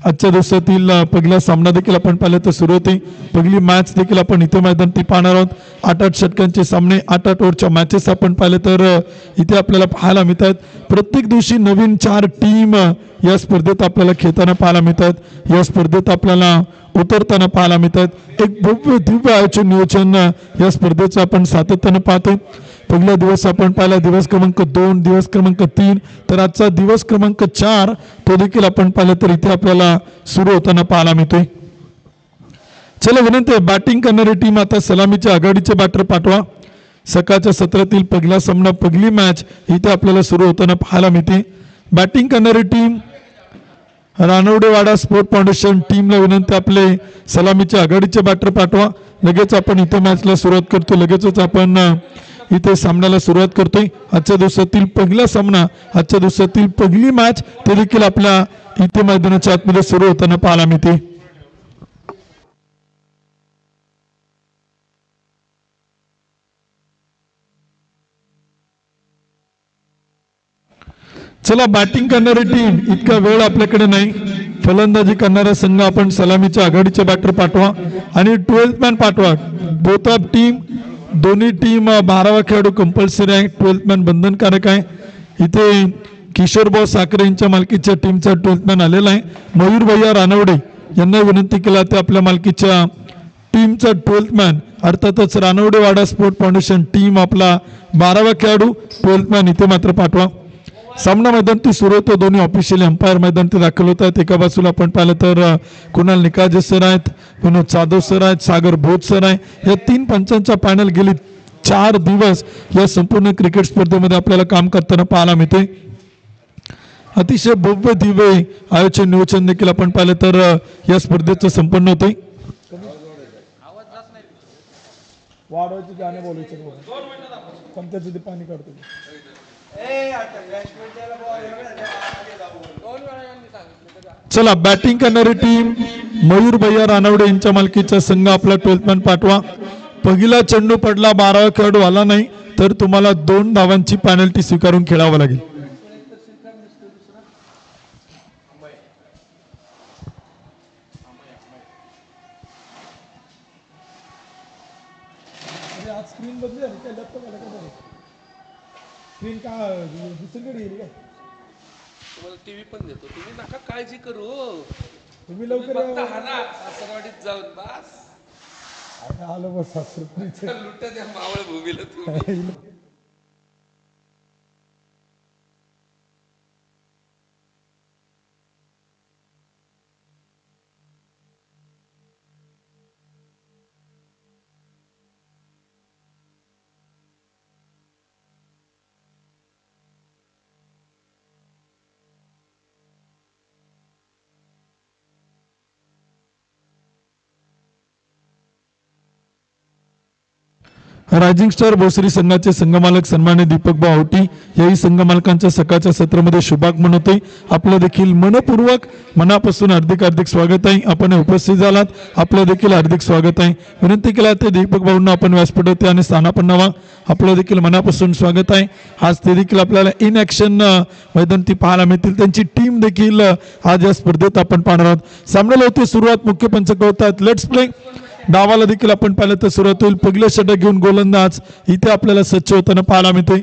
आजच्या दिवसातील पहिला सामना देखील आपण पाहिलं तर सुरू होते. पहिली मॅच देखील आपण इथे मैदान ती पाहणार आहोत. 8-8 षटकांचे सामने, 8-8 ओव्हरच्या मॅचेस आपण पाहिलं तर इथे आपल्याला पाहायला मिळतात. प्रत्येक दिवशी नवीन 4 टीम या स्पर्धेत आपल्याला खेळताना पाहायला मिळतात. या स्पर्धेत आपल्याला उतरताना पाहायला मिळतात. एक भव्य दिव्य आयोजन नियोजन या स्पर्धेचं आपण सातत्यानं पाहतोय. पहिला दिवस आपण पाहिला दिवस क्रमांक 2, दिवस क्रमांक 3, तर आजचा दिवस क्रमांक 4 तो देखील आपण पाहिलं तर इथे आपल्याला सुरू होताना पाहायला मिळतोय. चला विनंती आहे, बॅटिंग करणारी टीम आता सलामीच्या आघाडीचे बॅटर पाठवा. सकाळच्या सत्रातील पहिला सामना, पहिली मॅच इथे आपल्याला सुरू होताना पाहायला मिळते. बॅटिंग करणारी टीम रानवडेवाडा स्पोर्ट फाउंडेशन टीमला विनंती, आपले सलामीचे आघाडीचे बॅटर पाठवा. लगेच आपण इथे मॅचला सुरुवात करतो. लगेचच आपण इथे सामन्याला सुरुवात करतोय. आजच्या दिवसातील पहिला सामना, आजच्या दिवसातील पहिली मॅच ते देखील आपल्या इथे मैदानाच्या आतमध्ये सुरू होताना पाहायला मिळते. चला, बॅटिंग करणारी टीम इतका वेळ आपल्याकडे नाही. फलंदाजी करणारा संघ आपण सलामीच्या आघाडीचे बॅटर पाठवा आणि 12th मॅन पाठवा. बोथ ऑफ टीम, दोन्ही टीम 12वा खेळाडू कंपल्सरी आहे. 12th मॅन बंधनकारक आहे. इथे किशोरभाऊ साखरे यांच्या मालकीच्या टीमचा 12th मॅन आलेला आहे. मयूर भैया रानवडे यांना विनंती केला ते आपल्या मालकीच्या टीमचा 12th मॅन, अर्थातच रानवडेवाडा स्पोर्ट फाउंडेशन टीम आपला 12वा खेळाडू 12th मॅन इथे मात्र पाठवा. सामना मैदान ती सुरू होतो. दोन्ही ऑफिशियल अंपायर मैदान ते दाखल होत आहेत. एका बाजूला आपण पाहिलं तर कुणाल निकाजे सर आहेत, विनोद जाधव सर आहेत, सागर भोज सर आहे. या 3 पंचांचा पॅनल गेली 4 दिवस या संपूर्ण क्रिकेट स्पर्धेमध्ये आपल्याला काम करताना पाहायला मिळते. अतिशय भव्य दिव्य आयोजन नियोजन देखील आपण पाहिलं तर या स्पर्धेचं संपन्न होते. चला, बॅटिंग करणारी टीम मयूर भैया रानवडे यांच्या मालकीचा संघ आपला 12th मॅन पाठवा. पहिला चेंडू पडला, 12वा खेळाडू आला नाही तर तुम्हाला 2 धावांची पेनल्टी स्वीकारून खेळावं लागेल. टीव्ही पण देतो, तुम्ही नका काळजी करू. तुम्ही लवकर असरवाडीत जाऊन बस आलो बस लुट द्या मावळ भूमीला तुम्ही. रायझिंग स्टार भोसरी संघाचे संघमालक सन्मान्य दीपक भाऊ आवटी याही संघमालकांच्या सकाळच्या सत्रामध्ये शुभागमन होते. आपलं देखील मनपूर्वक मनापासून हार्दिक स्वागत आहे. आपण उपस्थित झालात, आपलं देखील हार्दिक स्वागत आहे. विनंती केला ते दीपक भाऊंना आपण व्यासपीठावरती आणि स्थानापन्न व्हा. आपलं देखील मनापासून स्वागत आहे. आज ते देखील आपल्याला इन ॲक्शन मैदान ती पाहायला मिळतील. त्यांची टीम देखील आज या स्पर्धेत आपण पाहणार आहोत. सामन्याला होती सुरुवात. मुख्य पंच कळवतात लेट्स प्ले. डावाला देखील आपण पाहिलं तर सुरुवात होईल. पहिलं षटक घेऊन गोलंदाज इथे आपल्याला सज्ज होताना पाहायला मिळते.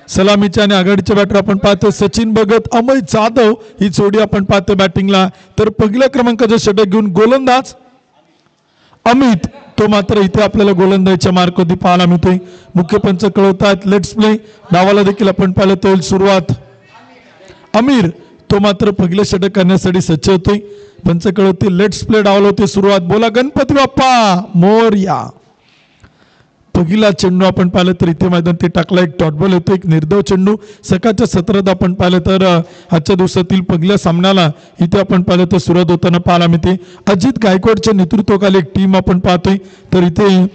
सलामीच्या आणि आघाडीच्या बॅटर आपण पाहतो सचिन भगत, अमय जाधव ही जोडी आपण पाहतो बॅटिंगला. तर पहिल्या क्रमांकाचं षटक घेऊन गोलंदाज अमित, तो मात्र इथे आपल्याला गोलंदाजीच्या मार्कवरती पाहायला मिळतोय. मुख्य पंच कळवतात लेट्स प्ले. डावाला देखील आपण पाहिलं तर सुरुवात अमीर, तो मात्र पहिलं षटक करण्यासाठी सज्ज होतोय. पंच कळवते लेट्स प्ले. डावला होते सुरुवात. बोला गणपती बाप्पा मोरया. पहिला चेंडू आपण पाहिलं तर इथे मैदान ते टाकला. एक डॉट बॉल होतो, एक निर्धाव चेंडू. सकाळच्या सत्रात आपण पाहिलं तर आजच्या दिवसातील पहिल्या सामन्याला इथे आपण पाहिलं तर सुरुवात होताना पाहायला मिळते. अजित गायकवाडच्या नेतृत्वाखाली एक टीम आपण पाहतोय. तर इथे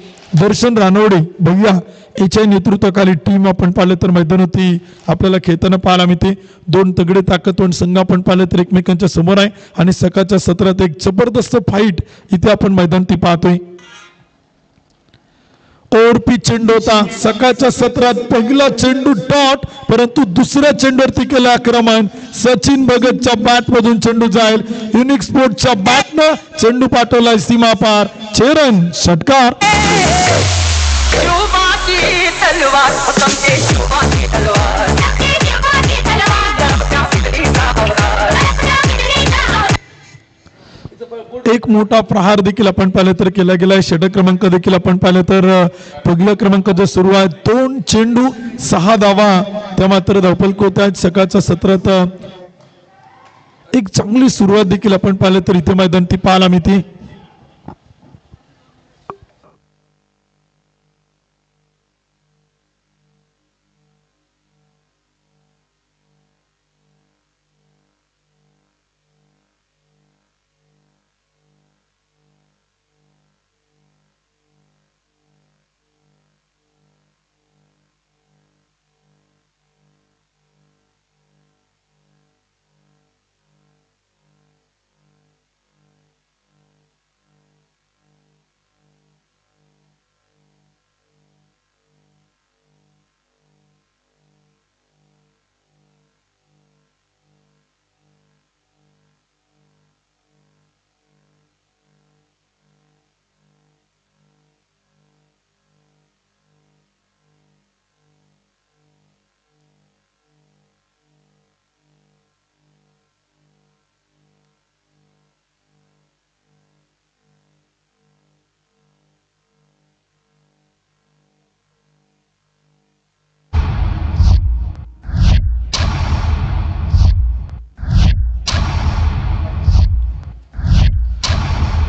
दर्शन रानवडे भैया याच्या नेतृत्वाखाली टीम आपण पाहिलं तर मैदानावरती आपल्याला खेळताना पाहायला मिळते. 2 तगडे ताकदवान संघ आपण पाहिलं तर एकमेकांच्या समोर आहे आणि सकाळच्या सत्रात एक जबरदस्त फाईट इथे आपण मैदानावरती पाहतोय. ओरपी चेंडू होता सकाळच्या सत्रात पहिला चेंडू डॉट परंतु दुसऱ्या चेंडूवरती केलं आक्रमण सचिन भगतच्या बॅट मधून चेंडू जाईल युनिक स्पोर्टच्या बॅटनं चेंडू पाठवलाय सीमा पार 6 रन षटकार एक मोठा प्रहार देखील आपण पाहिलं तर केला गेलाय षटक क्रमांक देखील आपण पाहिलं तर पहिल्या क्रमांकाचा सुरू आहे 2 चेंडू 6 धावा त्या मात्र धावपलक होत आहेत सकाळच्या सत्रात एक चांगली सुरुवात देखील आपण पाहिलं तर इथे मैदान ती पाहायला मिळते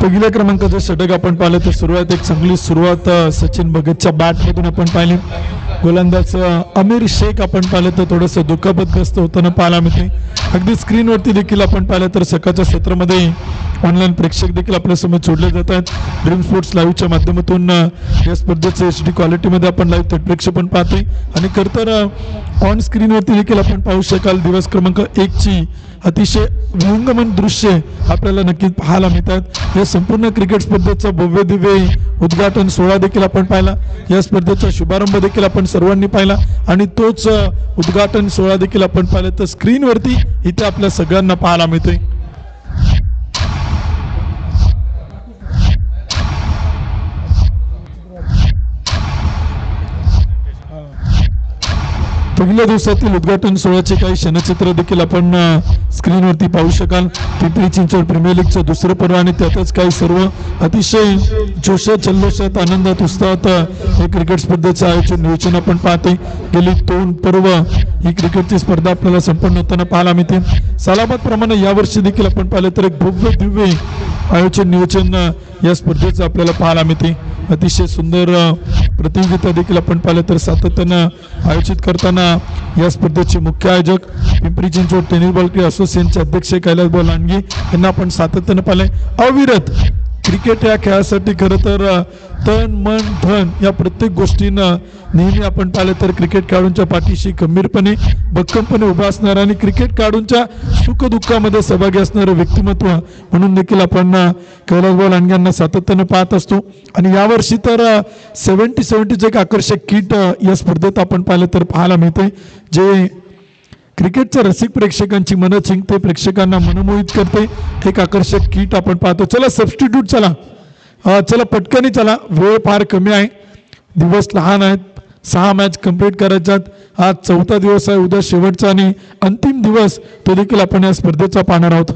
पहिल्या क्रमांकाचं षटक आपण पाहिलं तर सुरुवात एक चांगली सुरुवात सचिन भगतच्या बॅट मधून आपण पाहिली गोलंदाज अमीर शेख आपण पाहिलं तर थोडंसं दुखापतग्रस्त होताना पाहायला मिळते अगदी स्क्रीनवरती देखील आपण पाहिलं तर सकाळच्या सत्रामध्ये ऑनलाईन प्रेक्षक देखील आपल्यासमोर जोडले जात आहेत ड्रीम स्पोर्ट्स लाईव्हच्या माध्यमातून या स्पर्धेचे HD क्वालिटीमध्ये आपण लाईव्ह थेट प्रक्षेपण पाहतोय आणि खरंतर ऑन स्क्रीनवरती देखील आपण पाहू शकाल दिवस क्रमांक 1 ची अतिशय विहंगम दृश्य आपल्याला नक्कीच पाहायला मिळतात या संपूर्ण क्रिकेट स्पर्धेचा भव्य दिव्य उद्घाटन सोहळा देखील आपण पाहिला या स्पर्धेचा शुभारंभ देखील आपण सर्वांनी पाहिला आणि तोच उद्घाटन सोहळा देखील आपण पाहिला तर स्क्रीनवरती इथे आपल्या सगळ्यांना पाहायला मिळतोय पहिल्या दिवसातील उद्घाटन सोहळ्याचे काही क्षणचित्र देखील आपण स्क्रीनवरती पाहू शकाल पिंपरी चिंचवड प्रीमियर लीगचं दुसरं पर्व आणि त्यातच काही सर्व अतिशय जोशात जल्लोषात आनंदात उत्साहात हे क्रिकेट स्पर्धेचं आयोजन नियोजन आपण पाहते गेली 2 पर्व ही क्रिकेटची स्पर्धा आपल्याला संपन्न होताना पाहायला मिळते सालाबाद प्रमाणे यावर्षी देखील आपण पाहिलं तर एक भव्य दिव्य आयोजन नियोजन या स्पर्धेचं आपल्याला पाहायला मिळते अतिशय सुंदर प्रतियोगिता देखील आपण पाहिलं तर सातत्यानं आयोजित करताना या स्पर्धेचे मुख्य आयोजक Pimpri Chinchwad tennis ball cricket असोसिएशनचे अध्यक्ष कैलास भाऊ लांडगे यांना आपण सातत्यानं पाहिलंय अविरत क्रिकेट या खेळासाठी खरं तर तन मन धन या प्रत्येक गोष्टीनं नेहमी आपण पाहिलं तर क्रिकेट खेळाडूंच्या पाठीशी गंभीरपणे भक्कमपणे उभा असणार आणि क्रिकेट खेळाडूंच्या सुखदुःखामध्ये सहभागी असणारं व्यक्तिमत्व म्हणून देखील आपण कैलासभाऊ लांडगे यांना सातत्यानं पाहत असतो आणि यावर्षी तर 70-70चं एक आकर्षक किट या स्पर्धेत आपण पाहिलं तर पाहायला मिळते जे क्रिकेटच्या रसिक प्रेक्षकांची मनं जिंकते प्रेक्षकांना मनमोहित करते एक आकर्षक किट आपण पाहतो चला सबस्टिट्यूट चला पटकनी चला वेळ फार कमी आहे दिवस लहान आहेत 6 मॅच कंप्लीट करायच्यात आज 4था दिवस आहे उद्या शेवटचा आणि अंतिम दिवस तो देखील आपण या स्पर्धेचा पाहणार आहोत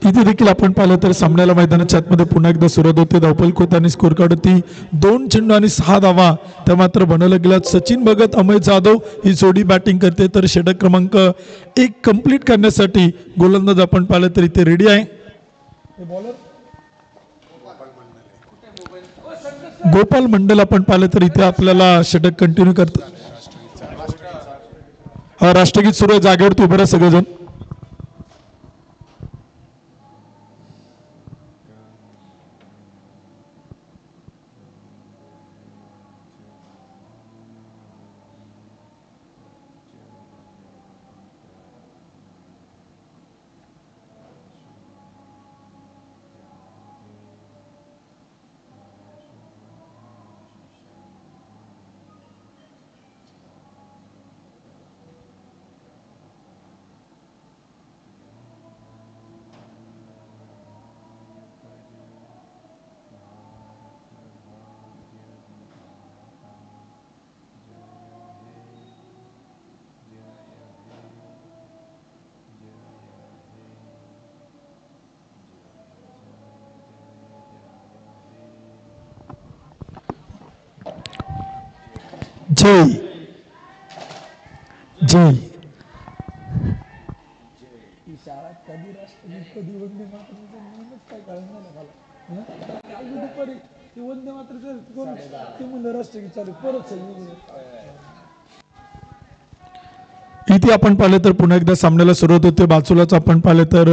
इथे देखील आपण पाहिलं तर सामन्याला मैदानाच्या आतमध्ये पुन्हा एकदा सुरुवात होते. धावपल खोत आणि स्कोर कार्ड होती 2 चेंडू आणि 6 धावा. त्या मात्र बनवल्या गेल्यात. सचिन भगत अमय जाधव ही जोडी बॅटिंग करते तर षटक क्रमांक 1 कंप्लीट करण्यासाठी गोलंदाज आपण पाहिलं तर इथे रेडी आहे. गोपाल मंडल आपण पाहिलं तर इथे आपल्याला षटक कंटिन्यू करतात. राष्ट्रगीत सुरू आहे. जागेवरती उभे राहा सगळेजण. जय जय. शाळा कधी राष्ट्रगीत कधी वंदे मातरमचा नियमच काय कळणार नाही मला. अगदी दुपारी ते वंदे मातरम ते म्हणलं राष्ट्रगीत चालू परत इथे आपण पाहिलं तर पुन्हा एकदा सामन्याला सुरुवात होते. बाजूलाच आपण पाहिलं तर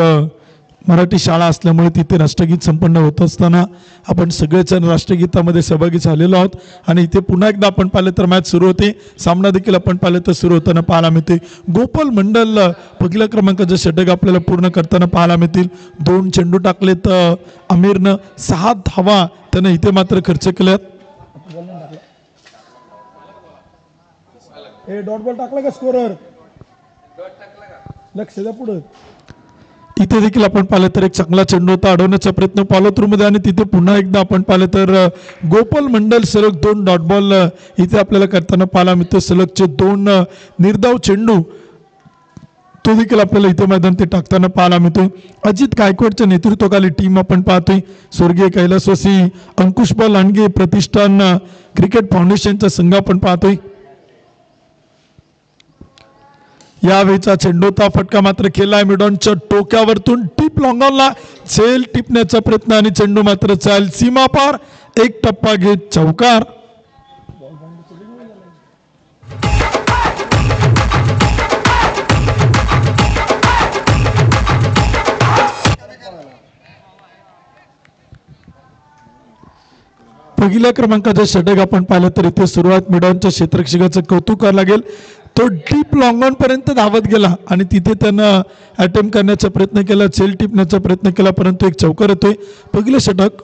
मराठी शाळा असल्यामुळे तिथे राष्ट्रगीत संपन्न होत असताना आपण सगळेच राष्ट्रगीतामध्ये सहभागी झालेलो आहोत. आणि इथे पुन्हा एकदा आपण पाहिलं तर मॅच सुरू होते. सामना देखील आपण पाहिलं तर सुरू होताना पाहायला मिळते. गोपाल मंडल पहिल्या क्रमांकाचं षटक आपल्याला पूर्ण करताना पाहायला मिळतील. 2 चेंडू टाकलेत आमिरनं. 6 धावा त्यानं इथे मात्र खर्च केल्यात. डॉट बॉल टाकला का स्कोरर लक्ष द्या पुढे. इथे देखील आपण पाहिलं तर एक चांगला चेंडू होता. अडवण्याचा प्रयत्न फॉलो थ्रू मध्ये आणि तिथे पुन्हा एकदा आपण पाहिलं तर गोपाल मंडल सलग 2 डॉट बॉल इथे आपल्याला करताना पाहायला मिळतो. सलगचे 2 निर्धाव चेंडू तो देखील आपल्याला इथे मैदान ते टाकताना पाहायला मिळतोय. अजित गायकवाडच्या नेतृत्वाखाली टीम आपण पाहतोय. स्वर्गीय कैलासवासी अंकुशपाल लांडगे प्रतिष्ठान क्रिकेट फाउंडेशनचा संघ आपण पाहतोय. यावेळीचा चेंडूचा फटका मात्र खेळलाय मिडॉनच्या टोक्यावरतून टिप लॉंगॉनला. झेल टिपण्याचा प्रयत्न आणि चेंडू मात्र चाल सीमा पार. 1 टप्पा घेत चौकार. पहिल्या क्रमांकाचं षटक आपण पाहिलं तर इथे सुरुवात मिडॉनच्या क्षेत्ररक्षकाचं कौतुक करावं लागेल. तो डीप लॉंगॉन पर्यंत धावत गेला आणि तिथे त्यानं अटेम्प्ट करण्याचा प्रयत्न केला. झेल टिपण्याचा प्रयत्न केला परंतु एक चौकार येतोय. पहिलं षटक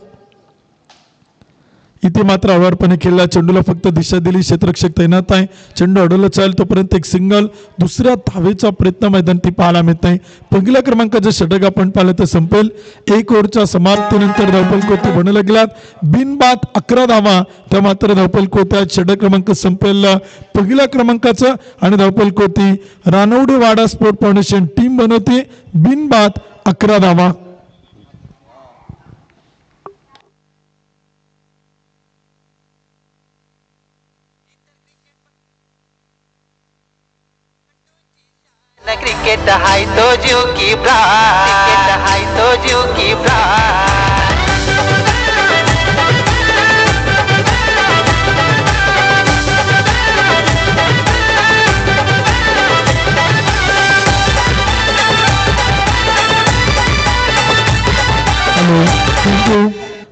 इथे मात्र अवारपणे खेळला. चेंडूला फक्त दिशा दिली. क्षेत्ररक्षक तैनात आहे. चेंडू अडवला चाल तोपर्यंत एक सिंगल. दुसऱ्या धावेचा प्रयत्न मैदानी पाहायला मिळत नाही. पहिल्या क्रमांकाचं षटक आपण पाहिलं तर संपेल. 1 ओव्हरच्या समाप्तीनंतर धावपल कोते बनवल्या गेलात. बिनबाद 11 धावा. त्या मात्र धावपल कोत्यात षटक क्रमांक संपेल पहिल्या क्रमांकाचं आणि धावपल कोती रानवडे वाडा स्पोर्ट फाउंडेशन टीम बनवते. बिनबाद 11 धावा. क्रिकेट हाय तो जीव की प्राण. क्रिकेट हाय तो जीव की प्राण.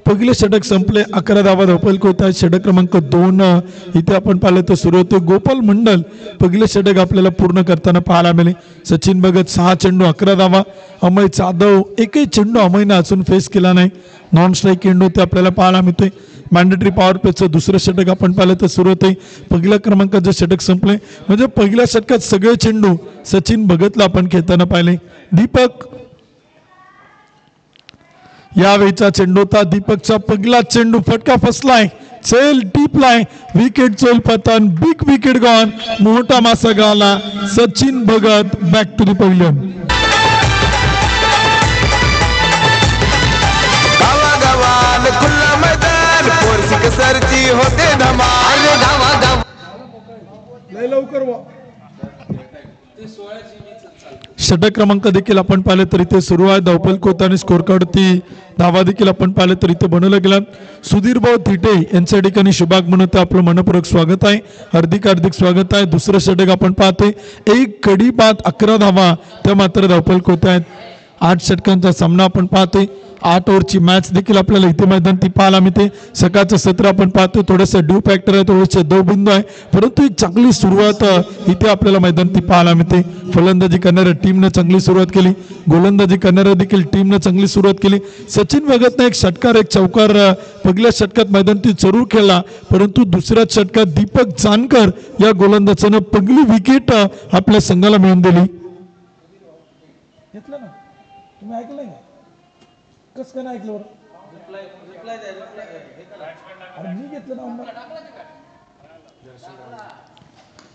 पहिले षटक संपले. 11 धावा धावपल कोता. षटक क्रमांक 2 इथे आपण पाहिलं तर सुरू होते. गोपाल मंडल पहिले षटक आपल्याला पूर्ण करताना पाहायला मिळाले. सचिन भगत 6 चेंडू 11 धावा. अमय जाधव एकही चेंडू अमयनं अजून फेस केला नाही. नॉन स्ट्राईक चेंडू ते आपल्याला पाहायला मिळतोय. मॅन्डेटरी पॉवर प्लेचं दुसरं षटक आपण पाहिलं तर सुरू होते. पहिल्या क्रमांकाचं षटक संपले म्हणजे पहिल्या षटकात सगळे चेंडू सचिन भगतला आपण खेळताना पाहिले. दीपक यावेळीचा चेंडू होता. दीपकचा पहिला चेंडू फटका फसलाय. चेल टीपलाय. विकेट चोल पतन. Big wicket gone. मोठा मासा गाला. Sachin Bhagat back to the pavilion. लय लवकर वा. ते 16 GB चं चालतं. षटक क्रमांक देखील आपण पाहिलं तर इथे सुरू आहे. धावपल कोतानी स्कोर कार्डवरती धावा देखील आपण पाहिलं तर इथे बनवलं गेला. सुधीर भाऊ थिटे यांच्या ठिकाणी शुभाग म्हणून आपलं मनपूर्वक स्वागत आहे. हार्दिक हार्दिक स्वागत आहे. दुसरं षटक आपण पाहतोय. एक कडी बाद 11 धावा त्या मात्र धावपल कोते आहेत. 8 षटकांचा सामना आपण पाहतोय. 8 ओव्हरची मॅच देखील आपल्याला इथे मैदान ती पाहायला मिळते. सकाळचं सत्र आपण पाहतो. थोडंसं ड्यू फॅक्टर आहे, थोडेसे दवबिंदू आहे, परंतु एक चांगली सुरुवात इथे आपल्याला मैदान ती पाहायला मिळते. फलंदाजी करणाऱ्या टीमनं चांगली सुरुवात केली, गोलंदाजी करणाऱ्या देखील टीमनं चांगली सुरुवात केली. सचिन भगतनं एक षटकार एक चौकार पहिल्या षटकात मैदान ती जरूर खेळला, परंतु दुसऱ्या षटकात दीपक जानकर या गोलंदाजानं पहिली विकेट आपल्या संघाला मिळवून दिली. घेतलं ना तुम्ही ऐकलंय का? कस काय नाही ऐकलं बरं? अरे मी घेतलं ना.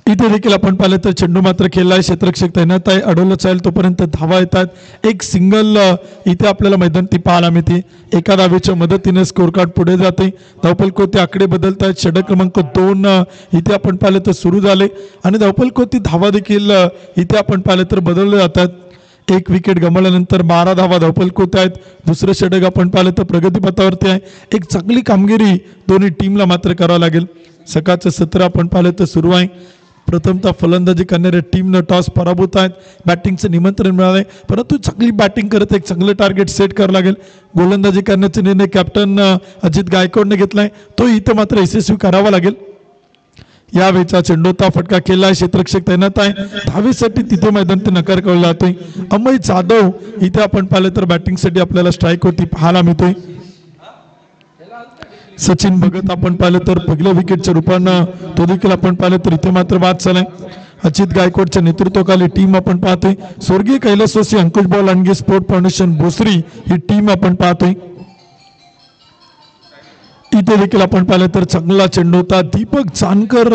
इथे देखील आपण पाहिलं तर चेंडू मात्र खेळलाय. क्षेत्ररक्षक तैनात आहे. अडवलं चालेल तोपर्यंत धावा येतात. एक सिंगल इथे आपल्याला मैदान ती पाहायला मिळते. एका धावेच्या मदतीने स्कोर कार्ड पुढे जाते. धावपल कोते आकडे बदलत आहेत. षटक क्रमांक 2 इथे आपण पाहिलं तर सुरू झाले आणि धावपल कोती धावा देखील इथे आपण पाहिलं तर बदलले जातात. एक विकेट गमावल्यानंतर 12 धावा धावपल कोते आहेत. दुसरं षटक आपण पाहिलं तर प्रगतीपथावरती आहे. एक चांगली कामगिरी दोन्ही टीमला मात्र करावं लागेल. सकाळचं सत्र आपण पाहिलं तर सुरू आहे. प्रथमतः फलंदाजी करणाऱ्या टीमनं टॉस पराभूत आहेत. बॅटिंगचं निमंत्रण मिळालंय, परंतु चांगली बॅटिंग करत एक चांगलं टार्गेट सेट करावं लागेल. गोलंदाजी करण्याचा निर्णय कॅप्टन अजित गायकवाडने घेतलाय, तो इथं मात्र यशस्वी करावा लागेल. यावेळचा चेंडूचा फटका केला. क्षेत्ररक्षक तैनात आहे. धावेसाठी तिथे मैदान ते नकार कळला जातोय. अमय जाधव इथे आपण पाहिलं तर बॅटिंगसाठी आपल्याला स्ट्राईक होती पाहायला मिळतोय. सचिन भगत आपण पाहिलं तर पहिल्या विकेटच्या रूपानं तो देखील आपण पाहिलं तर इथे मात्र बाद झालाय. अजित गायकवाडच्या नेतृत्वाखाली टीम आपण पाहतोय. स्वर्गीय कैलासवासी अंकुश भाऊ लांडगे स्पोर्ट फाउंडेशन भोसरी ही टीम आपण पाहतोय. इथे देखील आपण पाहिलं तर चांगला चेंडू होता. दीपक जानकर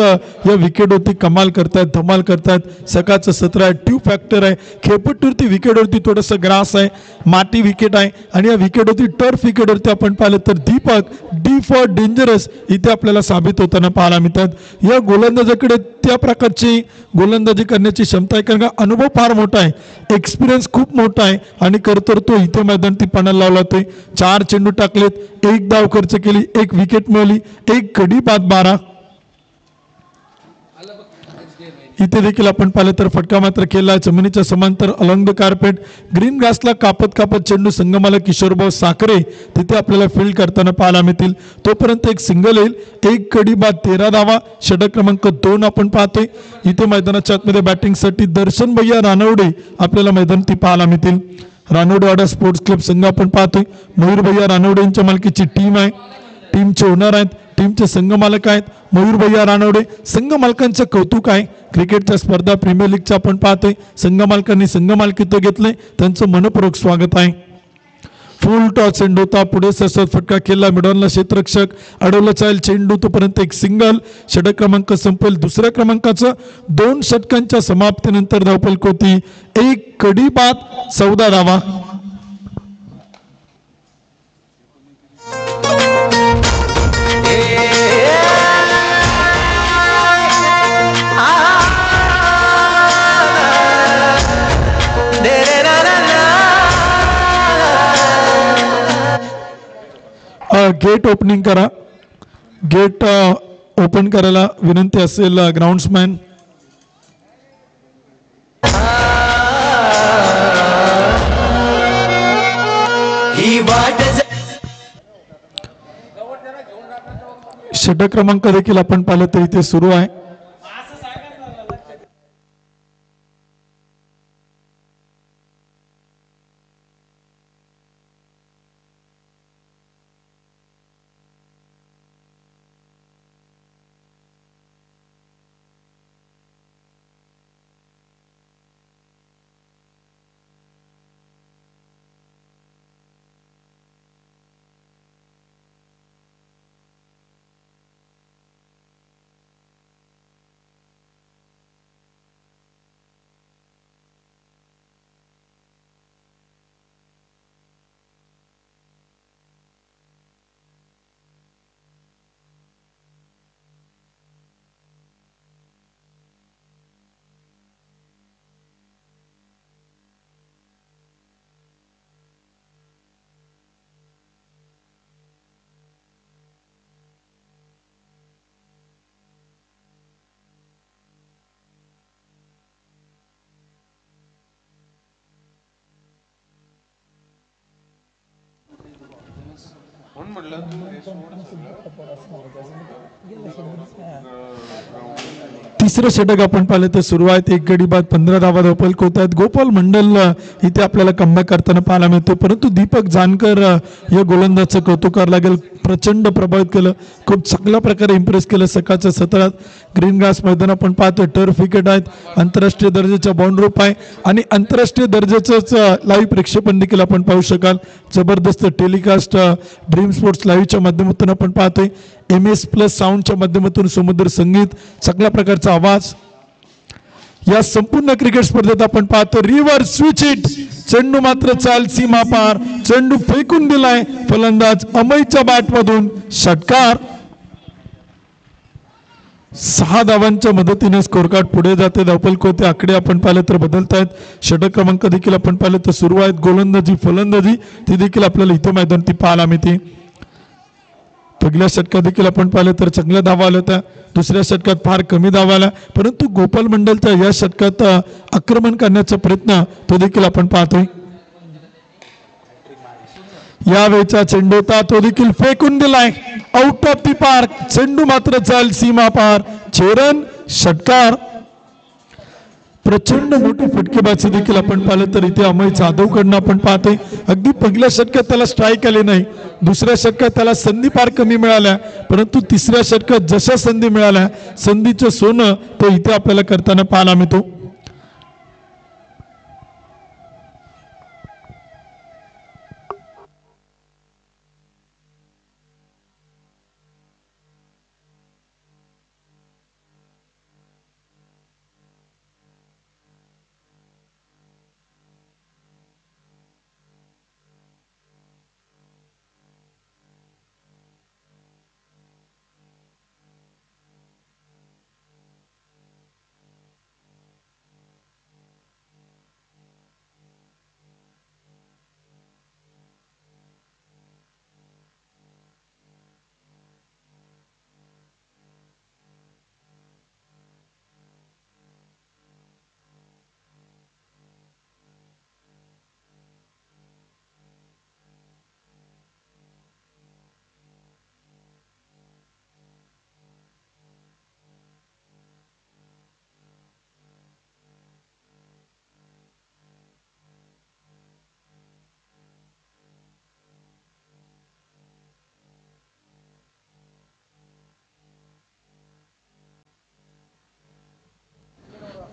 या विकेटवरती कमाल करतायत, धमाल करतायत. सकाळचं सत्र आहे. ट्यू फॅक्टर आहे. खेळपट्टीवरती विकेटवरती थोडंसं ग्रास आहे, माती विकेट आहे आणि या विकेटवरती टर्फ विकेटवरती आपण पाहिलं तर दीपक डी फॉर डेंजरस इथे आपल्याला साबित होताना पाहायला मिळतात. या गोलंदाजाकडे त्या प्रकारची गोलंदाजी करण्याची क्षमता आहे, कारण का अनुभव फार मोठा आहे, एक्सपिरियन्स खूप मोठा आहे आणि करतो तो इथे मैदान ती पणाला लावला होते. 4 चेंडू टाकलेत, 1 धाव खर्च केली, 1 विकेट मिळवली, 1 कडी बाद 12. इथे देखील आपण पाहिलं तर फटका मात्र केला. जमिनीच्या समांतर अलंग कार्पेट ग्रीन ग्रासला कापत कापत चेंडू संगमाला किशोरभाऊ साखरे तिथे आपल्याला फील्ड करताना पाहायला मिळतील. तोपर्यंत एक सिंगल येईल. 1 कडी बाद 13 धावा. षटक क्रमांक 2 आपण पाहतोय. इथे मैदानाच्या आतमध्ये बॅटिंगसाठी दर्शन भैया रानवडे आपल्याला मैदान ती पाहायला मिळतील. रानवडेवाडा स्पोर्ट्स क्लब संघ आपण पाहतोय. मयूर भैया रानवडे यांच्या मालकीची टीम आहे. टीमचे ओनर आहेत, टीमचे संघ मालक आहेत मयूर भैया रानवडे. संघ मालकांचं कौतुक आहे. क्रिकेटच्या स्पर्धा प्रीमियर लीगच्या आपण पाहतोय. संघ मालकांनी संघ मालकीत्व घेतले, त्यांचं मनपूर्वक स्वागत आहे. फुल टॉस चेंडू होता. पुढे ससत फटका केला. मिडॉनला क्षेत्ररक्षक अडवलं चालेल चेंडू तोपर्यंत एक सिंगल. षटक क्रमांक संपेल. दुसऱ्या क्रमांकाचं 2 षटकांच्या समाप्तीनंतर धावपल कोती 1 कडी बाद 14 धावा. गेट ओपनिंग करा. गेट ओपन करायला विनंती असेल ग्राउंड्समॅन. षटक क्रमांक देखील आपण पाहिलं तर इथे सुरू आहे. म्हणून म्हणलं तू हे सोड सगळं. तिसरं षटक आपण पाहिलं तर सुरुवात 1 गडी बाद 15 धावा धावपल होत आहेत. गोपाल मंडल इथे आपल्याला कमबॅक करताना पाहायला मिळतो, परंतु दीपक जानकर या गोलंदाजचं कौतुक करावं लागेल. प्रचंड प्रभावित केलं, खूप चांगल्या प्रकारे इम्प्रेस केलं सकाळच्या सत्रात. ग्रीन ग्रास मैदान आपण पाहतो, टर्फ विकेट आहेत, आंतरराष्ट्रीय दर्जाच्या बाउंड्रोप आहे आणि आंतरराष्ट्रीय दर्जाचंच लाईव्ह प्रक्षेपण देखील आपण पाहू शकाल. जबरदस्त टेलिकास्ट ड्रीम स्पोर्ट्स लाईव्हच्या माध्यमातून आपण पाहतोय. MS+ साऊंडच्या माध्यमातून समुद्र संगीत, चांगल्या प्रकारचा आवाज. या संपूर्ण क्रिकेट स्पर्धेत आपण पाहतो रिव्हर्स स्विच हिट, चेंडू मात्र चाल सीमा पार, चेंडू फेकून दिलाय फलंदाज अमयच्या बॅटमधून, षटकार. 6 धावांच्या मदतीने स्कोर कार्ड पुढे जाते. धावपल कोते आकडे आपण पाहिले तर बदलत आहेत. षटक क्रमांक देखील आपण पाहिले तर सुरू आहेत. गोलंदाजी फलंदाजी ती देखील आपल्याला इथं मैदान ती पाहायला मिळते. पहिल्या षटकात देखील आपण पाहिलं तर चांगल्या धावा आल्या होत्या, दुसऱ्या षटकात फार कमी धावा आल्या, परंतु गोपाल मंडलच्या या षटकात आक्रमण करण्याचा प्रयत्न तो देखील आपण पाहतोय. यावेळचा चेंडू होता तो देखील फेकून दिलाय आउट ऑफ दी पार्क, चेंडू मात्र चाल सीमा पार, 6 रन, षटकार. प्रचंड मोठी फटकेबाजी देखील आपण पाहिलं तर इथे अमय जाधवकडनं आपण पाहतोय. अगदी पहिल्या षटकात त्याला स्ट्राईक आले नाही, दुसऱ्या षटकात त्याला संधी फार कमी मिळाल्या, परंतु तिसऱ्या षटकात जशा संधी मिळाल्या संधीचं सोनं तो इथे आपल्याला करताना पाहायला मिळतो.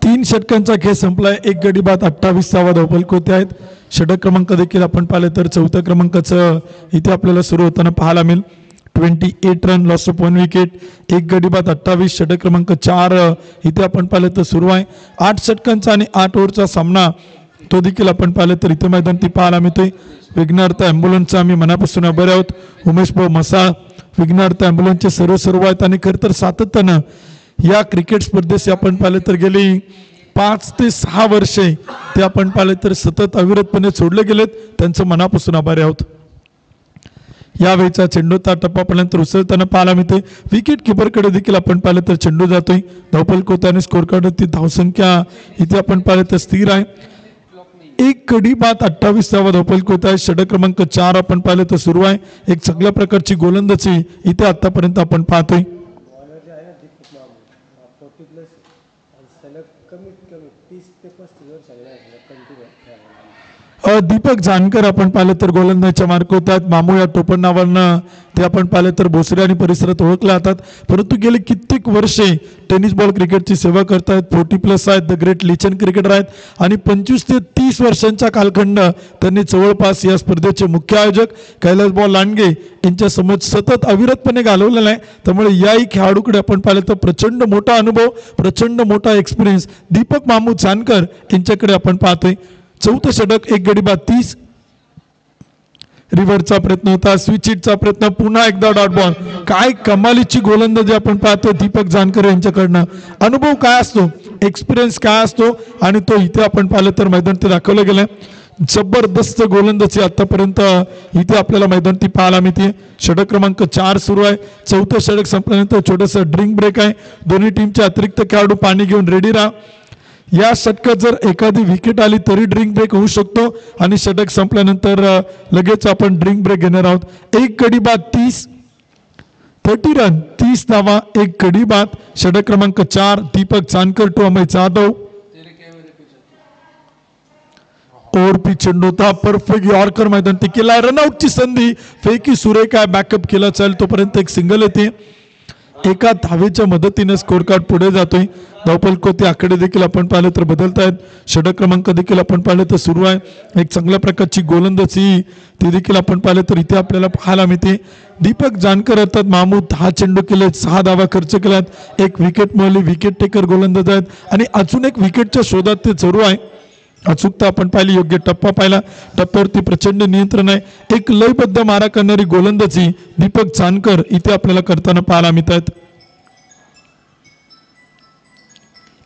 तीन षटकांचा खेळ संपलाय. 1 गडी बाद 28 धावा धावपल होते आहेत. षटक क्रमांक देखील आपण पाहिले तर 4थ्या क्रमांकाचं इथे आपल्याला सुरू होताना पाहायला मिळेल. 28 रन, लॉस ऑफ 1 विकेट, 1 गडी बाद 28. षटक क्रमांक 4 इथे आपण पाहिलं तर सुरू आहे. 8 षटकांचा आणि 8 ओव्हरचा सामना तो देखील आपण पाहिलं तर इथे मैदान ती पाहायला मिळतोय. विघ्नार्थ ॲम्ब्युलन्सचा आम्ही मनापासून आभारी आहोत. उमेश भाऊ मसाळ विघ्नार्थ ॲम्ब्युलन्सचे सर्व आहेत आणि खरं तर सातत्यानं या क्रिकेट स्पर्धेस आपण पाहिलं तर गेली 5 ते 6 वर्षे ते आपण पाहिलं तर सतत अविरतपणे सोडले गेलेत. त्यांचं मनापासून आभारी आहोत. यावेळीचा चेंडूचा टप्पापर्यंत उसळताना पाहायला मिळते. विकेट किपरकडे देखील आपण पाहिलं तर चेंडू जातोय. धावपल कोताने स्कोर कार्डवरती धावसंख्या इथे आपण पाहिलं तर स्थिर आहे. 1 गडी बाद 28 धावा धावपल कोत आहे. षटक क्रमांक 4 आपण पाहिलं तर सुरू आहे. एक चांगल्या प्रकारची गोलंदाजी इथे आतापर्यंत आपण पाहतोय. दीपक जानकर आपण पाहिलं तर गोलंदाजीच्या मार्क होतात. मामू या टोपण नावानं ते आपण पाहिलं तर भोसरी आणि परिसरात ओळखले जातात. परंतु गेले कित्येक वर्षे टेनिस बॉल क्रिकेटची सेवा करतायत. 40+ आहेत, द ग्रेट लिचन क्रिकेटर आहेत आणि 25 ते 30 वर्षांचा कालखंड त्यांनी जवळपास या स्पर्धेचे मुख्य आयोजक कैलास भाऊ लांडगे यांच्या समोर सतत अविरतपणे घालवलेला आहे. त्यामुळे याही खेळाडूकडे आपण पाहिलं तर प्रचंड मोठा अनुभव, प्रचंड मोठा एक्सपिरियन्स दीपक मामू जानकर यांच्याकडे आपण पाहतोय. 4थं षटक 1 गडी बाद 30. रिव्हरचा प्रयत्न होता, स्विच हिटचा प्रयत्न, पुन्हा एकदा डॉट बॉल. काय कमालीची गोलंदाजी आपण पाहतो दीपक जानकर यांच्याकडनं. अनुभव काय असतो, एक्सपिरियन्स काय असतो आणि तो इथे आपण पाहिलं तर मैदान ते दाखवलं गेलंय. जबरदस्त गोलंदाजी आतापर्यंत इथे आपल्याला मैदान ती पाहायला मिळते. षटक क्रमांक 4 सुरू आहे. 4थं षटक संपल्यानंतर छोटंसं ड्रिंक ब्रेक आहे. दोन्ही टीमचे अतिरिक्त खेळाडू पाणी घेऊन रेडी राहा. या षटकात जर एखादी विकेट आली तरी ड्रिंक ब्रेक होऊ शकतो आणि षटक संपल्यानंतर लगेच आपण ड्रिंक ब्रेक घेणार आहोत. एक गडी बाद 30 रन 30 धावा, एक गडी बाद. षटक क्रमांक 4 दीपक जानकर टू अमय जाधव. और पिच चेंडू होता परफेक्ट यॉर्कर मैदान टिकेला. रनआउटची संधी फेकी सुरेख आहे. बॅकअप केला चालेल तोपर्यंत एक सिंगल येते. एका धावेच्या मदतीने स्कोर कार्ड पुढे जातोय. धावफलक आकडे देखील आपण पाहिले तर बदलत आहेत. षटक क्रमांक देखील आपण पाहिले तर सुरू आहे. एक चांगल्या प्रकारची गोलंदाजी ती देखील आपण पाहिले तर इथे आपल्याला पाहायला मिळते. दीपक जानकर अर्थात महमूद 10 चेंडू केले, 6 धावा खर्च केल्यात, एक विकेट मिळाली. विकेट टेकर गोलंदाज आहेत आणि अजून एक विकेटच्या शोधात ते सुरू आहे. अचूकता आपण पाहिली, योग्य टप्पा पाहिला, टप्प्यावरती प्रचंड नियंत्रण आहे. एक लयबद्ध मारा करणारी गोलंदाजी दीपक जानकर इथे आपल्याला करताना पाहायला मिळतात.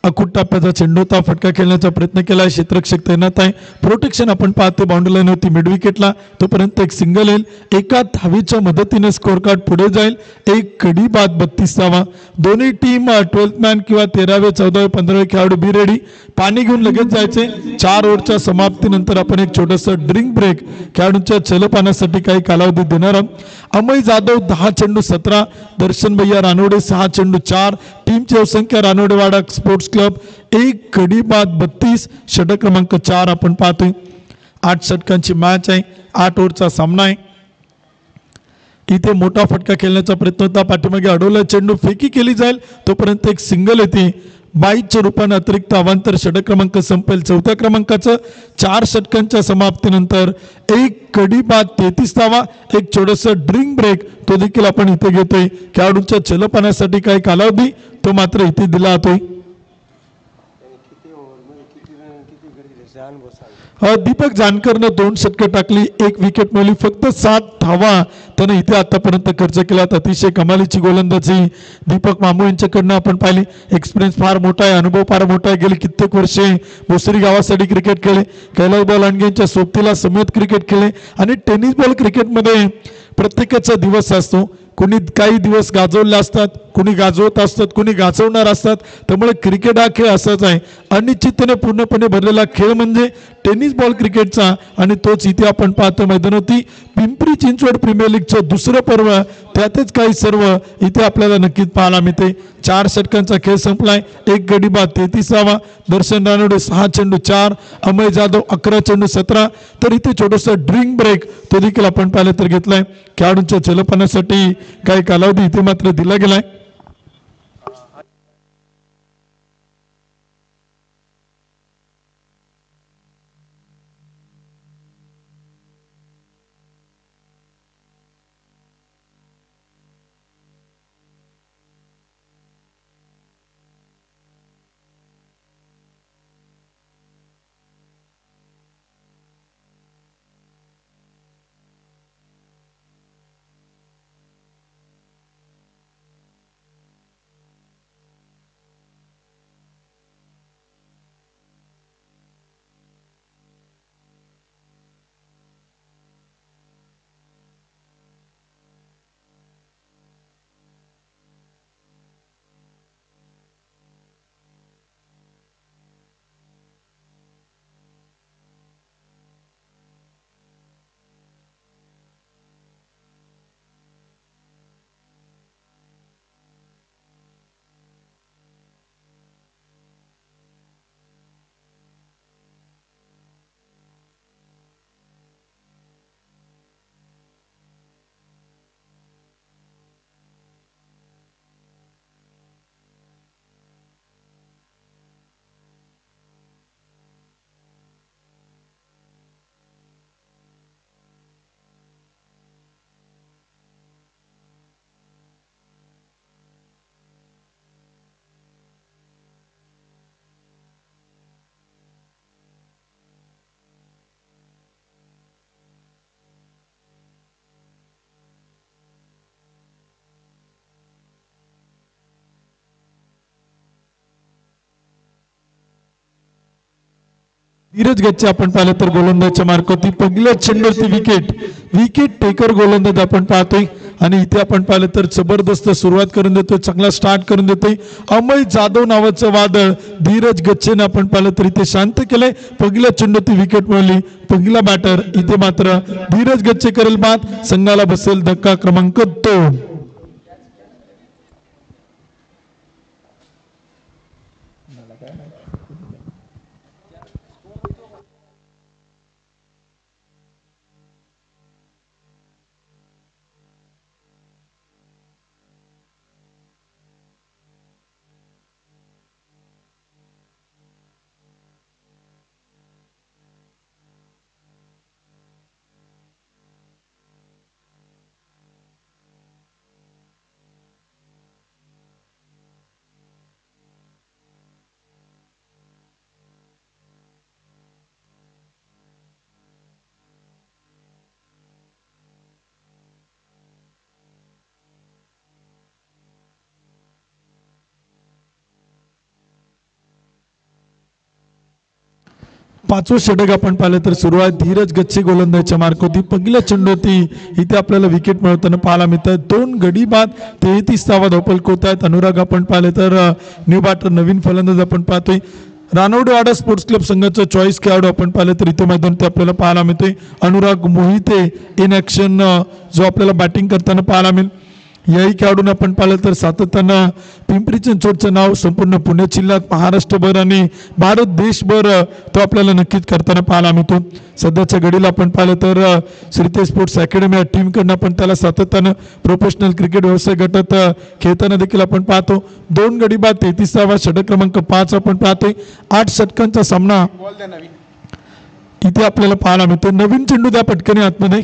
अकुट टप्प्याचा चेंडू होता, फटका खेळण्याचा प्रयत्न केला. क्षेत्ररक्षक तैनात आहे. प्रोटेक्शन आपण पाहते बाउंड्री लाईन होती मिड विकेटला, तोपर्यंत एक सिंगल येईल. एका धावेच्या मदतीने स्कोर कार्ड पुढे जाईल. एक गडी बाद 32 धावा. दोन्ही टीम 12th मॅन किंवा 13वे 14वे 15वे खेळाडू बी रेडी. पाणी घेऊन लगेच जायचे. 4 ओव्हरच्या समाप्तीनंतर आपण एक छोटंसं ड्रिंक ब्रेक खेळाडूंच्या जलपानासाठी काही कालावधी देणार आहोत. अमय जाधव 10 चेंडू 17, दर्शन भैया रानोडे 6 चेंडू 4, टीमची संख्या रानोडेवाडा स्पोर्ट्स क्लब. एक गडी बाद 32. षटक क्रमांक 4 आपण पाहतोय. 8 षटकांची मॅच आहे, 8 ओव्हरचा सामना आहे. इथे मोठा फटका खेळण्याचा प्रयत्न होता, पाठीमागे अडवला चेंडू, फेकी केली जाईल तोपर्यंत एक सिंगल येते. 22च्या रूपाने अतिरिक्त अवांतर. षटक क्रमांक संपेल. 4थ्या क्रमांकाचं 4 षटकांच्या समाप्तीनंतर एक गडी बाद 33 धावा. एक छोटंसं ड्रिंक ब्रेक तो देखील आपण इथे घेतोय. खेळाडूंच्या जलपानासाठी काही कालावधी तो मात्र इथे दिला जातोय. दीपक जानकरनं 2 षटकं टाकली, एक विकेट मिळवली, फक्त 7 धावा त्यानं इथे आतापर्यंत खर्च केलात. अतिशय कमालीची गोलंदाजी दीपक मामू यांच्याकडनं आपण पाहिली. एक्सपिरियन्स फार मोठा आहे, अनुभव फार मोठा आहे. गेली कित्येक वर्षे भोसरी गावासाठी क्रिकेट खेळले. कैलास बॉल यांच्या सोबतीला समेत क्रिकेट खेळले आणि टेनिस बॉल क्रिकेटमध्ये प्रत्येकाचा दिवस असतो. कुणी काही दिवस गाजवले असतात, कुणी गाजवत असतात, कुणी गाजवणार असतात. त्यामुळे क्रिकेट हा खेळ असाच आहे, अनिश्चिततेने पूर्णपणे भरलेला खेळ म्हणजे टेनिस बॉल क्रिकेटचा. आणि तोच इथे आपण पाहतो मैदानावरती. पिंपरी चिंचवड प्रीमियर लीगचं दुसरं पर्व, त्यातच काही सर्व इथे आपल्याला नक्कीच पाहायला मिळते. 4 षटकांचा खेळ संपलाय. एक गडी बाद 33 धावा. दर्शन रानोडे 6 चेंडू 4, अमय जाधव 11 चेंडू 17. तर इथे छोटंसं ड्रिंक ब्रेक तो देखील आपण पाहिलं तर घेतलाय. खेळाडूंच्या जलपानासाठी काही कालावधी इथे मात्र दिला गेलाय. धीरज गच्चे आपण पाहिलं तर गोलंदाजच्या मार्कावरती पहिल्या चेंडूवरती विकेट टेकर गोलंदाज आपण पाहतोय. आणि इथे आपण पाहिलं तर जबरदस्त सुरुवात करून देतोय, चांगला स्टार्ट करून देतोय अमय जाधव नावाचं वादळ. धीरज गच्छेने आपण पाहिलं तर इथे शांत केलंय, पहिल्या चेंडूत विकेट मिळवली. पहिला बॅटर इथे मात्र धीरज गच्छे करेल बाद, संघाला बसेल धक्का क्रमांक 2. पाचवं षटक आपण पाहिलं तर सुरुवात धीरज गच्छे गोलंदाजीच्या मार्क होती. पहिल्या चेंडू होती इथे आपल्याला विकेट मिळवताना पाहायला मिळतं. 2 गडी बाद 33 धावा धावफलक होत आहेत. अनुराग आपण पाहिले तर न्यू बॅटर नवीन फलंदाज आपण पाहतोय. रानवडेवाडा स्पोर्ट्स क्लब संघाचा चॉईस खेळाडू आपण पाहिलं तर इथे मैदान ते आपल्याला पाहायला मिळतोय. अनुराग मोहिते इन ॲक्शन जो आपल्याला बॅटिंग करताना पाहायला मिळेल. याही खेळाडूंना आपण पाहिलं तर सातत्यानं पिंपरी चिंचवडचं नाव संपूर्ण पुणे जिल्ह्यात, महाराष्ट्रभर आणि भारत देशभर तो आपल्याला नक्कीच करताना पाहायला मिळतो. सध्याच्या घडीला आपण पाहिलं तर श्रीते स्पोर्ट्स अकॅडमी या टीमकडनं आपण त्याला सातत्यानं प्रोफेशनल क्रिकेट व्यवसाय गटात खेळताना देखील आपण पाहतो. 2 गडी बाद 33वा षटक क्रमांक 5 आपण पाहतोय. 8 षटकांचा सामना इथे आपल्याला पाहायला मिळतो. नवीन चेंडू द्या पटकन आतमध्ये.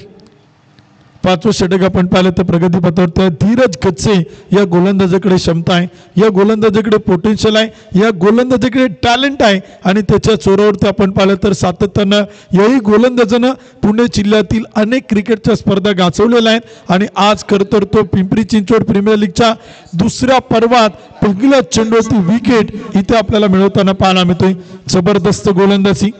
5वं षटक आपण पाहिलं तर प्रगतीपथावर धीरज गच्छे या गोलंदाजाकडे क्षमता आहे, या गोलंदाजाकडे पोटेन्शियल आहे, या गोलंदाजाकडे टॅलेंट आहे आणि त्याच्या चोरावरती आपण पाहिलं तर सातत्यानं याही गोलंदाजानं पुणे जिल्ह्यातील अनेक क्रिकेटच्या स्पर्धा गाजवलेल्या आहेत. आणि आज खरं तर तो पिंपरी चिंचवड प्रीमियर लीगच्या दुसऱ्या पर्वात पहिल्या चेंडूवरती विकेट इथे आपल्याला मिळवताना पाहायला मिळतोय. जबरदस्त गोलंदाजी,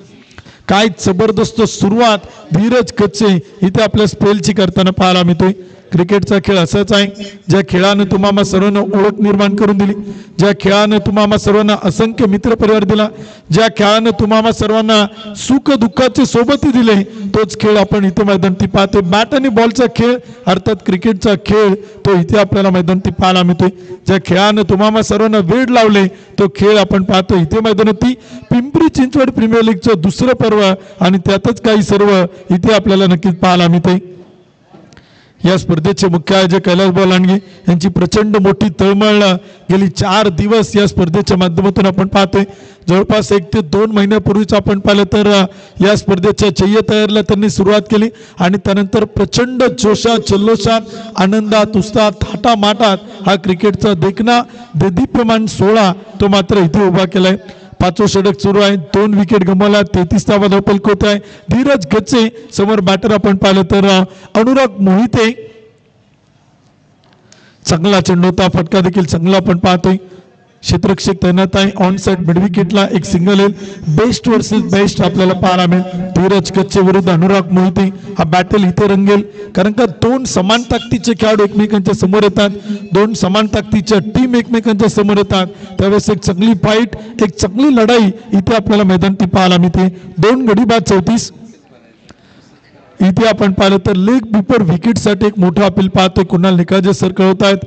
काय जबरदस्त सुरुवात धीरज गच्छे इथे आपल्या स्पेलची करताना पाहायला मिळतोय. क्रिकेटचा खेळ असाच आहे, ज्या खेळानं तुम्हाला सर्वांना ओळख निर्माण करून दिली, ज्या खेळानं तुम्हाला सर्वांना असंख्य मित्र परिवार दिला, ज्या खेळानं तुम्हाला सर्वांना सुख दुःखाचे सोबतही दिले, तोच खेळ आपण इथे मैदानी पाहतोय. बॅट आणि बॉलचा खेळ अर्थात क्रिकेटचा खेळ तो इथे आपल्याला मैदानी पाहायला मिळतोय. ज्या खेळानं तुम्हाला सर्वांना वेळ लावले तो खेळ आपण पाहतो इथे मैदानात. पिंपरी चिंचवड प्रीमियर लीगचं दुसरं पर्व आणि त्यातच काही सर्व इथे आपल्याला नक्कीच पाहायला मिळते. या स्पर्धेचे मुख्य आयोजक कैलास लांडगे यांची प्रचंड मोठी तळमळ गेली 4 दिवस या स्पर्धेच्या माध्यमातून आपण पाहतोय. जवळपास 1 ते 2 महिन्यापूर्वीच आपण पाहिलं तर या स्पर्धेच्या चय्य तयारीला त्यांनी सुरुवात केली आणि त्यानंतर प्रचंड जोशात जल्लोषात आनंदात उत्साहात थाटामाटात हा क्रिकेटचा देखणा देदीप्यमान सोहळा तो मात्र इथे उभा केलाय. 5वं षटक सुरू आहे. 2 विकेट गमावला, 33 धावा धावफलक होत आहे. धीरज गच्छे समोर बॅटर आपण पाहिलं तर अनुराग मोहिते. चांगला चेंडू होता, फटका देखील चांगला आपण पाहतोय. क्षेत्ररक्षक तैनात आहे. ऑन साइड मिड विकेटला एक सिंगल येईल. बेस्ट वर्सेस बेस्ट आपल्याला पाहायला मिळेल. धीरज गच्छे विरुद्ध अनुराग मोहिते हा बॅटल इथे रंगेल, कारण का 2 समान ताकदीचे खेळाडू एकमेकांच्या समोर येतात, 2 समान ताकदीच्या टीम एकमेकांच्या समोर येतात. त्यावेळेस एक चांगली फाईट, एक चांगली लढाई इथे आपल्याला मैदानी पाहायला मिळते. 2 गडी बाद 34. इथे आपण पाहिलं तर लेग बिफोर विकेटसाठी एक मोठा अपील पाहतोय. कुणाल निकाजे सर कळवत आहेत.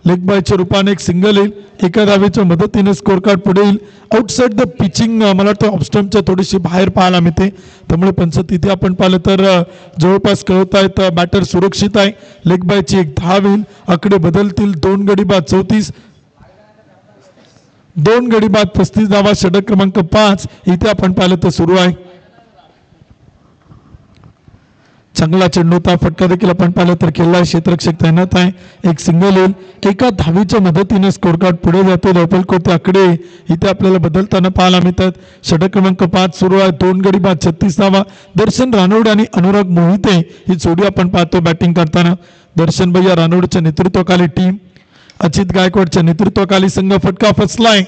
लेग बायच्या रूपाने एक सिंगल येईल, एका धावेच्या मदतीने स्कोर कार्ड पुढे येईल. आउटसाइड द पिचिंग मला वाटतं ऑफस्टम्पच्या थोडीशी बाहेर पाहायला मिळते, त्यामुळे पंच तिथे आपण पाहिलं तर जवळपास कळवत आहेत बॅटर सुरक्षित आहे. लेग बायची एक धाव येईल, आकडे बदलतील. 2 गडी बाद 34, 2 गडी बाद 35 धावा. षटक क्रमांक 5 इथे आपण पाहिलं तर सुरू आहे. चांगला चेंडू होता, फटका देखील आपण पाहिलं तर केला. क्षेत्ररक्षक तैनात आहे. एक सिंगल येईल, एका धावीच्या मदतीने स्कोर कार्ड पुढे जातो. धावफलक होते, आकडे इथे आपल्याला बदलताना पाहायला मिळतात. षटक क्रमांक 5 सुरू आहे. 2 गडी बाद 36 धावा. दर्शन रानवडे आणि अनुराग मोहिते ही जोडी आपण पाहतो बॅटिंग करताना. दर्शन भैया रानवडेच्या नेतृत्वाखाली टीम, अजित गायकवाडच्या नेतृत्वाखाली संघ. फटका फसलाय,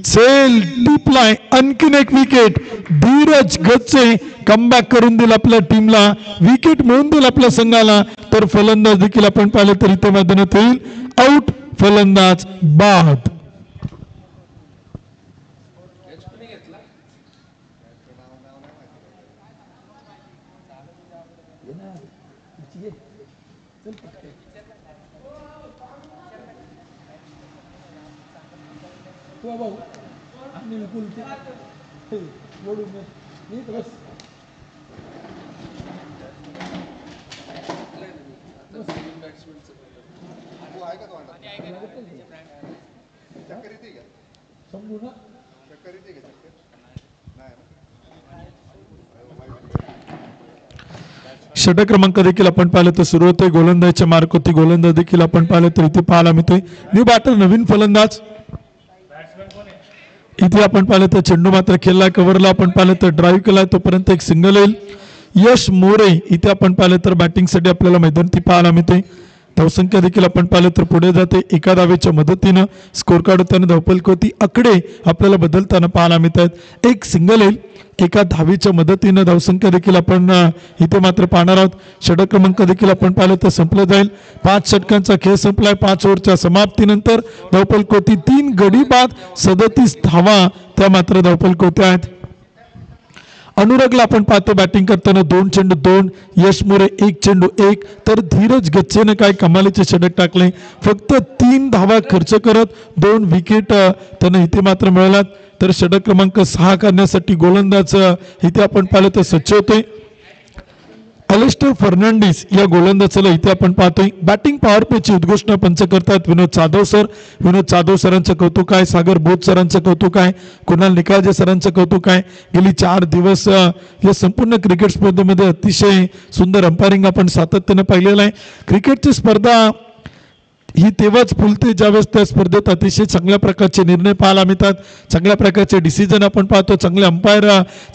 सेल डीपलाय आणखीन एक विकेट. धीरज गच्चे कमबॅक करून दिला आपल्या टीमला, विकेट मिळून दिला आपल्या संघाला. तर फलंदाज देखील आपण पाहिलं तर इथे मैदानात येईल आउट, फलंदाज बाद. तू भाऊ आणि बोलते बोलून नीट बस. समजू ना. षटक क्रमांक देखील आपण पाहिलं तर सुरू होते, गोलंदाजच्या मार्क होती. गोलंदाज देखील आपण पाहिलं तर इथे पाहायला मिळतोय न्यू बॅटर, नवीन फलंदाज. इथे आपण पाहिलं तर चेंडू मात्र खेळला, कव्हरला आपण पाहिलं तर ड्राईव्ह केलाय, तोपर्यंत एक सिंगल येईल. यश मोरे इथे आपण पाहिलं तर बॅटिंगसाठी आपल्याला मैदानी पाहायला मिळते. धावसंख्या देखील आपण पाहिलं तर पुढे जाते. एका धावेच्या मदतीनं स्कोर कार्ड होताना धावफलक आकडे आपल्याला बदलताना पाहायला मिळतात. एक सिंगल येईल, एका धावेच्या मदतीनं धावसंख्या देखील आपण इथे मात्र पाहणार आहोत. षटक क्रमांक देखील आपण पाहिलं तर संपलं जाईल. 5 षटकांचा खेळ संपलाय. 5 ओव्हरच्या समाप्तीनंतर धावफलक 3 गडी बाद 37 धावा त्या मात्र धावफलक आहेत. अनुरागला आपण पाहतो बॅटिंग करताना 2 चेंडू 2, यश मोरे 1 चेंडू 1, तर धीरज गच्चेने काय कमालीचे षटक टाकले. फक्त 3 धावा खर्च करत 2 विकेट त्यानं इथे मात्र मिळालात. तर षटक क्रमांक 6 करण्यासाठी गोलंदाज इथे आपण पाहिलं तर सज्ज होते. अलिस्टर फर्नांडिस या गोलंदाजाला इथे आपण पाहतोय. बॅटिंग पॉवर प्लेची उद्घोषणा पंच करतात विनोद जाधव सर. विनोद जाधव सरांचं कौतुक आहे, सागर बोध सरांचं कौतुक आहे, कुणाल निकाळजे सरांचं कौतुक आहे. गेली 4 दिवस या संपूर्ण क्रिकेट स्पर्धेमध्ये अतिशय सुंदर अंपायरिंग आपण सातत्याने पाहिलेलं आहे. क्रिकेटची स्पर्धा ही तेव्हाच फुलते ज्यावेळेस त्या स्पर्धेत अतिशय चांगल्या प्रकारचे निर्णय पाहायला मिळतात, चांगल्या प्रकारचे डिसिजन आपण पाहतो, चांगले अंपायर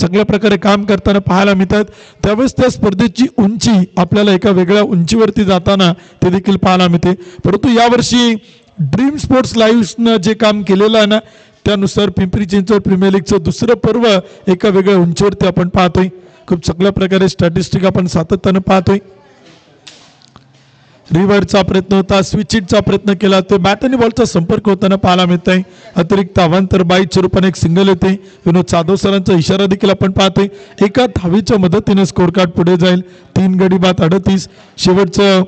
चांगल्या प्रकारे काम करताना पाहायला मिळतात. त्यावेळेस त्या स्पर्धेची उंची आपल्याला एका वेगळ्या उंचीवरती जाताना ते देखील पाहायला मिळते. परंतु यावर्षी ड्रीम स्पोर्ट्स लाईव्हनं जे काम केलेलं आहे ना, त्यानुसार पिंपरी चिंचवड प्रीमियर लीगचं दुसरं पर्व एका वेगळ्या उंचीवरती आपण पाहतोय. खूप चांगल्या प्रकारे स्टॅटिस्टिक आपण सातत्यानं पाहतोय. रिव्हरचा प्रयत्न होता, स्विचिटचा प्रयत्न केला, ते बॅट आणि बॉलचा संपर्क होताना पाहायला मिळत आहे. अतिरिक्त अवांतर बाईच्या रूपाने एक सिंगल येते. विनोद जाधव सरांचा इशारा देखील आपण पाहतोय. एका धावेच्या मदतीने स्कोर कार्ड पुढे जाईल. 3 गडी बाद 38. शेवटचं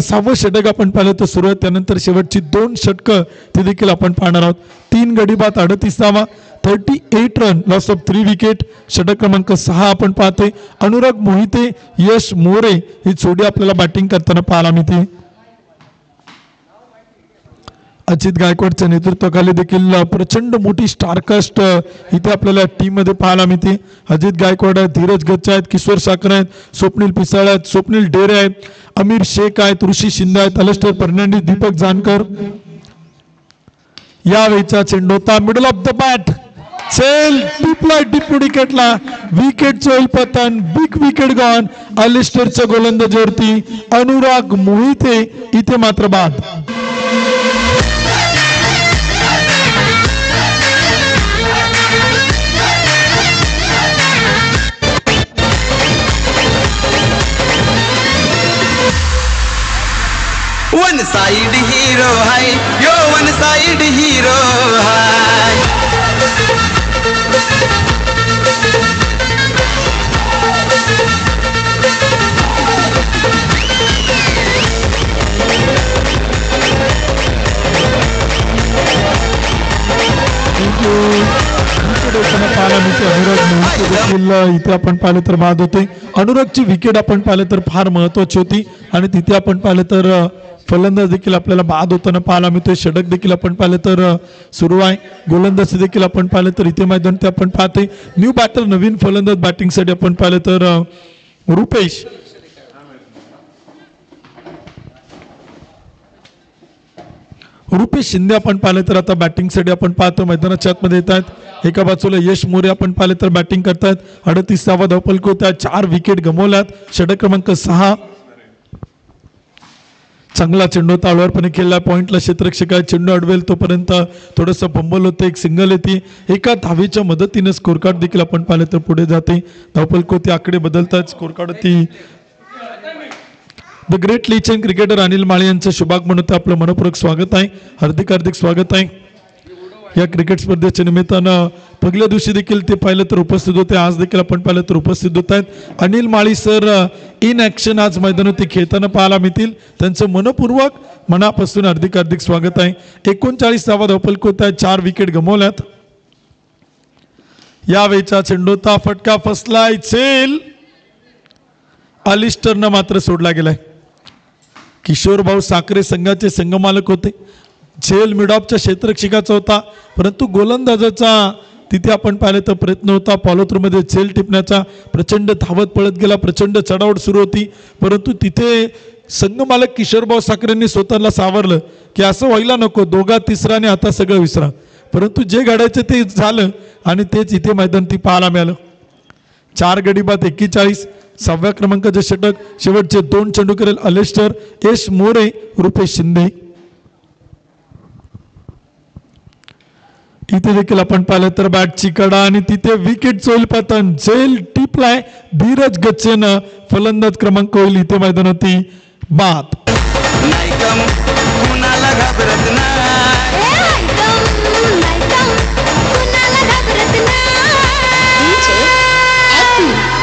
6वं षटक आपण पाहिलं तर सुरू आहे, त्यानंतर शेवटची 2 षटकं ते देखील आपण पाहणार आहोत. 3 गडी बाद 38 धावा, 38 रन, लॉस ऑफ 3 विकेट. षटक क्रमांक 6 आपण पाहतोय. अनुराग मोहिते, यश मोरे ही जोडी आपल्याला बॅटिंग करताना पाहायला मिळते. अजित गायकवाडच्या नेतृत्वाखाली देखील प्रचंड मोठी स्टारकास्ट इथे आपल्याला टीम मध्ये पाहायला मिळते. अजित गायकवाड आहेत, धीरज गच्चे आहेत, किशोर साखर आहेत, स्वप्नील पिसाळ आहेत, स्वप्नील डेरे आहेत, अमीर शेख आहेत, ऋषी शिंदे आहेत, अलिस्टर फर्नांडिस, दीपक जानकर. यावेळीचा चेंडू होता मिडल ऑफ द बॅट, सेल डीपला डीप विकेटला, विकेटचं होईल पतन, बिग विकेट गॉन. अलिस्टरच्या गोलंदाजीवरती अनुराग मोहिते इथे मात्र बाद. वन साइड हीरो है यो, वन साइड हीरो है. पाहायला मिळते. अनुराग मोहिते देखील इथे आपण पाहिलं तर बाद होते. अनुरागची विकेट आपण पाहिलं तर फार महत्वाची होती आणि तिथे आपण पाहिलं तर फलंदाज देखील आपल्याला बाद होताना पाहायला मिळतोय. षटक देखील आपण पाहिलं तर सुरू आहे. गोलंदाज देखील आपण पाहिलं तर इथे मैदान ते आपण पाहतोय. न्यू बॅटर, नवीन फलंदाज बॅटिंगसाठी आपण पाहिलं तर रुपेश. रुपेश शिंदे आपण पाहिलं तर आता बॅटिंगसाठी आपण पाहतो मैदानाच्या आतमध्ये येत आहेत. एका बाजूला यश मोरे आपण पाहिलं तर बॅटिंग करतायत. 38वा धावफलक होता, 4 विकेट गमावल्यात. षटक क्रमांक 6. चांगला चेंडू ताळवारपणे खेळला, पॉईंटला क्षेत्ररक्षक आहे, चेंडू अडवेल तोपर्यंत थोडंसं फंबल होतं, एक सिंगल येते, एका धावेच्या मदतीने स्कोर कार्ड देखील आपण पाहिलं तर पुढे जाते. धावफलकोती आकडे बदलतात, स्कोर कार्ड होती. The great legend cricketer Anil Mali यांचं शुभागमन होतं. आपलं मनपूर्वक स्वागत आहे, हार्दिक हार्दिक स्वागत आहे. या क्रिकेट स्पर्धेच्या निमित्तानं पहिल्या दिवशी देखील ते पाहिलं तर उपस्थित होते, आज देखील आपण पाहिलं तर उपस्थित होत आहेत. अनिल माळी सर इन ॲक्शन आज मैदानावरती खेळताना पाहायला मिळतील. त्यांचं मनपूर्वक मनापासून हार्दिक हार्दिक स्वागत आहे. 39 धावा धावफलक आहे, 4 विकेट गमावल्यात. यावेळीचा चेंडूचा फटका फसलाय, झेल अलिस्टरनं मात्र सोडला गेलाय. किशोर भाऊ साखरे संघाचे संघमालक होते. झेल मिडॉपच्या क्षेत्ररक्षकाचा होता, परंतु गोलंदाजाचा तिथे आपण पाहिलं तर प्रयत्न होता फॉलोथ्रूमध्ये झेल टिपण्याचा. प्रचंड धावत पळत गेला, प्रचंड चढावट सुरू होती, परंतु तिथे संघमालक किशोरभाऊ साखरेंनी स्वतःला सावरलं की असं व्हायला नको, दोघा तिसराने आता सगळं विसरा. परंतु जे घडायचं ते झालं आणि तेच इथे मैदान ती पाहायला मिळालं. 4 गडी बाद 41, 6व्या क्रमांकाचे षटक. शेवटचे 2 चेंडू करेल अलेस्टर, यश मोरे, रुपेश शिंदे. इथे देखील आपण पाहिलं तर बॅटची कडा आणि तिथे विकेट चोईल पतन, झेल टिपलाय. धीरज गच्चेनं फलंदाज क्रमांक होईल इथे मैदानावरती बाद. नाही कम कुणाला घाबरत नाही,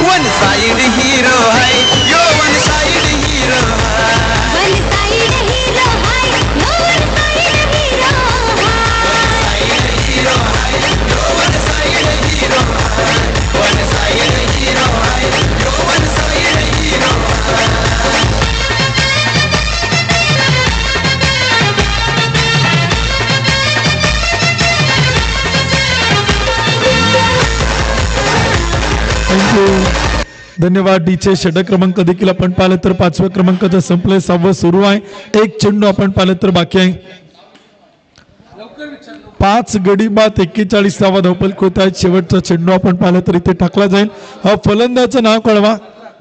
वन साइड हीरो है यो, वन साइड हीरो धन्यवाद. डीचे षटक क्रमांक देखील आपण पाहिलं तर 5व्या क्रमांकाचा संपलंय, 6वं सुरू आहे. 1 चेंडू आपण पाहिलं तर बाकी आहे. 5 गडी बाद 41 धावा धावफलक होत आहेत. शेवटचा चेंडू आपण पाहिलं तर इथे टाकला जाईल. हा फलंदाजाचं नाव कळवा.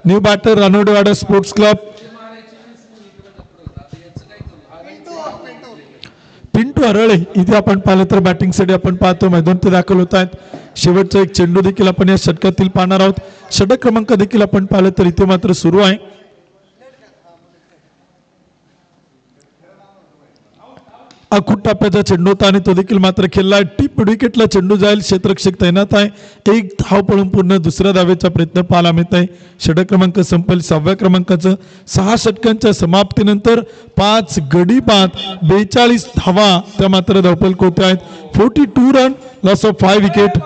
New batter Ranodewada sports club, Pintu Harale. इथे आपण पाहिलं तर बॅटिंगसाठी आपण पाहतो मैदान ते दाखल होत आहेत. शेवटचा एक चेंडू देखील आपण या षटकातील पाहणार आहोत. षटक क्रमांक देखील आपण पाहिलं तर इथे मात्र सुरू आहे. अखूट टप्प्याचा चेंडू होता आणि तो देखील मात्र खेळला. टीप विकेटला चेंडू जाईल, क्षेत्ररक्षक तैनात आहे. 1 धाव पळून पूर्ण दुसऱ्या धावेचा प्रयत्न पाहायला मिळत आहे. षटक क्रमांक संपेल 6व्या क्रमांकाचं. 6 षटकांच्या समाप्तीनंतर 5 गडी बाद 42 धावा त्या मात्र धावफलक होत आहेत. 42 run, loss of 5 wicket.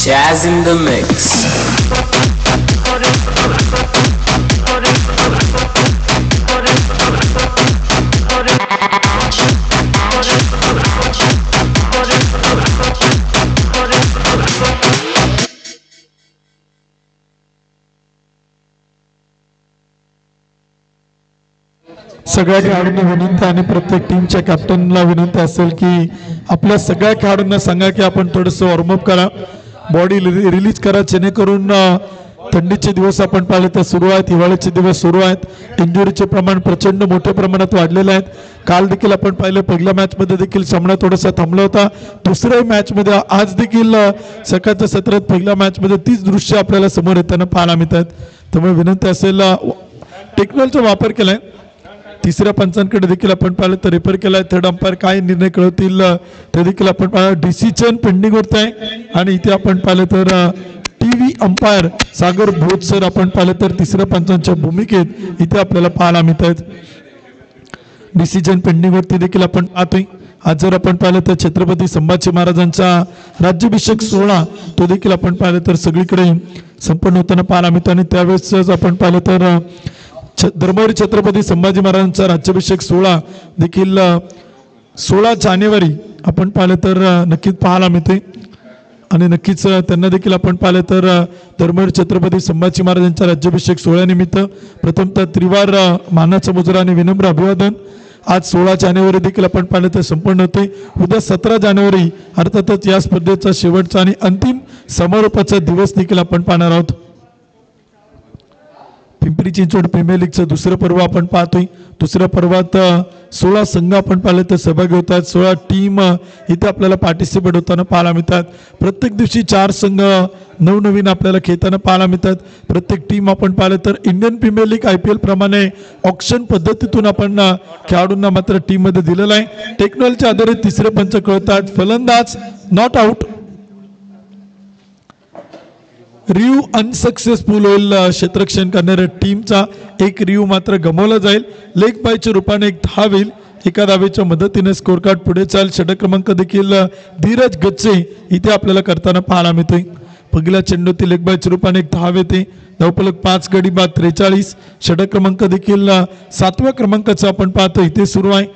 Jazz in the mix. सगळ्या खेळाडूंना विनंती आणि प्रत्येक टीमच्या कॅप्टनला विनंती असेल की आपल्या सगळ्या खेळाडूंना सांगा की आपण थोडंसं वॉर्मअप करा, बॉडी रिलीज करा, जेणेकरून थंडीचे दिवस आपण पाहिले तर सुरू आहेत, हिवाळ्याचे दिवस सुरू आहेत. इंजुरीचे प्रमाण प्रचंड मोठ्या प्रमाणात वाढलेलं आहे. काल देखील आपण पाहिलं पहिल्या मॅचमध्ये देखील सामना थोडासा थांबला होता. दुसऱ्या मॅचमध्ये आज देखील सकाळच्या सत्रात पहिल्या मॅचमध्ये 30 दृश्य आपल्याला समोर येताना पाहायला मिळतात. त्यामुळे विनंती असेल, टेक्नॉलॉजीचा वापर केलाय. तिसऱ्या पंचांकडे देखील आपण पाहिलं तर रेफर केलाय. थर्ड अंपायर काय निर्णय कळवतील ते देखील आपण पाहिलं. डिसिजन पेंडिंग होत आहे आणि इथे आपण पाहिलं तर टीव्ही अंपायर सागर भोज सर आपण पाहिलं तर तिसऱ्या पंचांच्या भूमिकेत इथे आपल्याला पाहायला मिळत आहेत. डिसिजन पेंडिंग वरती देखील आपण पाहतोय. आज जर आपण पाहिलं तर छत्रपती संभाजी महाराजांचा राज्याभिषेक सोहळा तो देखील आपण पाहिलं तर सगळीकडे संपन्न होताना पाहायला मिळतो आणि त्यावेळेस आपण पाहिलं तर धर्मवीर छत्रपती संभाजी महाराजांचा राज्याभिषेक सोहळा देखील 16 जानेवारी आपण पाहिलं तर नक्कीच पाहायला मिळते आणि नक्कीच त्यांना देखील आपण पाहिलं तर धर्मवीर छत्रपती संभाजी महाराजांच्या राज्याभिषेक सोहळ्यानिमित्त प्रथमतः त्रिवार मानाचा मुजरा आणि विनम्र अभिवादन. आज 16 जानेवारी देखील आपण पाहिलं तर संपन्न होते. उद्या 17 जानेवारी अर्थातच या स्पर्धेचा शेवटचा आणि अंतिम समारोपाचा दिवस देखील आपण पाहणार आहोत. पिंपरी चिंचवड प्रीमियर लीगचं दुसरं पर्व आपण पाहतोय. दुसऱ्या पर्वात 16 संघ आपण पाहिले तर सहभागी होतात. 16 टीम इथे आपल्याला पार्टिसिपेट होताना पाहायला मिळतात. प्रत्येक दिवशी 4 संघ नवनवीन आपल्याला खेळताना पाहायला मिळतात. प्रत्येक टीम आपण पाहिलं तर इंडियन प्रीमियर लीग IPL प्रमाणे ऑक्शन पद्धतीतून आपण खेळाडूंना मात्र टीम मध्ये दिलेलं आहे. टेक्नॉलॉजी आधारित तिसरे पंच कळतात. फलंदाज नॉट आउट, रिव्ह अनसक्सेसफुल होईल. क्षेत्ररक्षण करणाऱ्या टीमचा एक रिव्ह मात्र गमावला जाईल. लेग बायच्या रूपाने एक धाव होईल. एका धावेच्या मदतीने स्कोर कार्ड पुढे चाल. षटक क्रमांक देखील धीरज गच्चे इथे आपल्याला करताना पाहायला मिळतोय. पहिल्या चेंडूतील लेग बायच्या रूपाने एक धाव येते. धावफलक 5 गडी बाद 43. षटक क्रमांक देखील 7व्या क्रमांकाचा आपण पाहतो इथे सुरू आहे.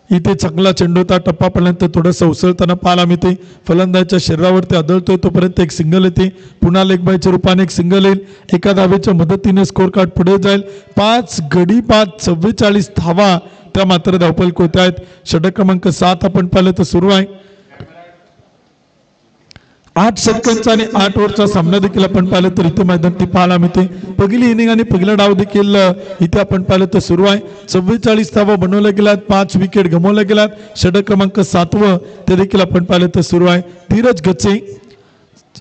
इथे चांगला चेंडू होता. टप्पापर्यंत थोडंसं उसळताना पाहायला मिळते. फलंदाजाच्या शरीरावरती आदळतोय तोपर्यंत एक सिंगल येते. पुन्हा लेग बायच्या रूपाने एक सिंगल येईल. एका धावेच्या मदतीने स्कोर कार्ड पुढे जाईल. 5 गडी बाद 44 धावा त्या मात्र धावफलक होत आहेत. षटक क्रमांक 7 आपण पाहिलं तर सुरू आहे. 8 षटकांचा आणि 8 ओव्हरचा सामना देखील आपण पाहिलं तर इथे मैदान ती पाहायला मिळते. पहिली इनिंग आणि पहिला डाव देखील इथे आपण पाहिलं तर सुरू आहे. 44 धावा बनवल्या गेल्यात. 5 विकेट गमावल्या गेल्यात. षटक क्रमांक 7 ते देखील आपण पाहिलं तर सुरू आहे. धीरज गच्चे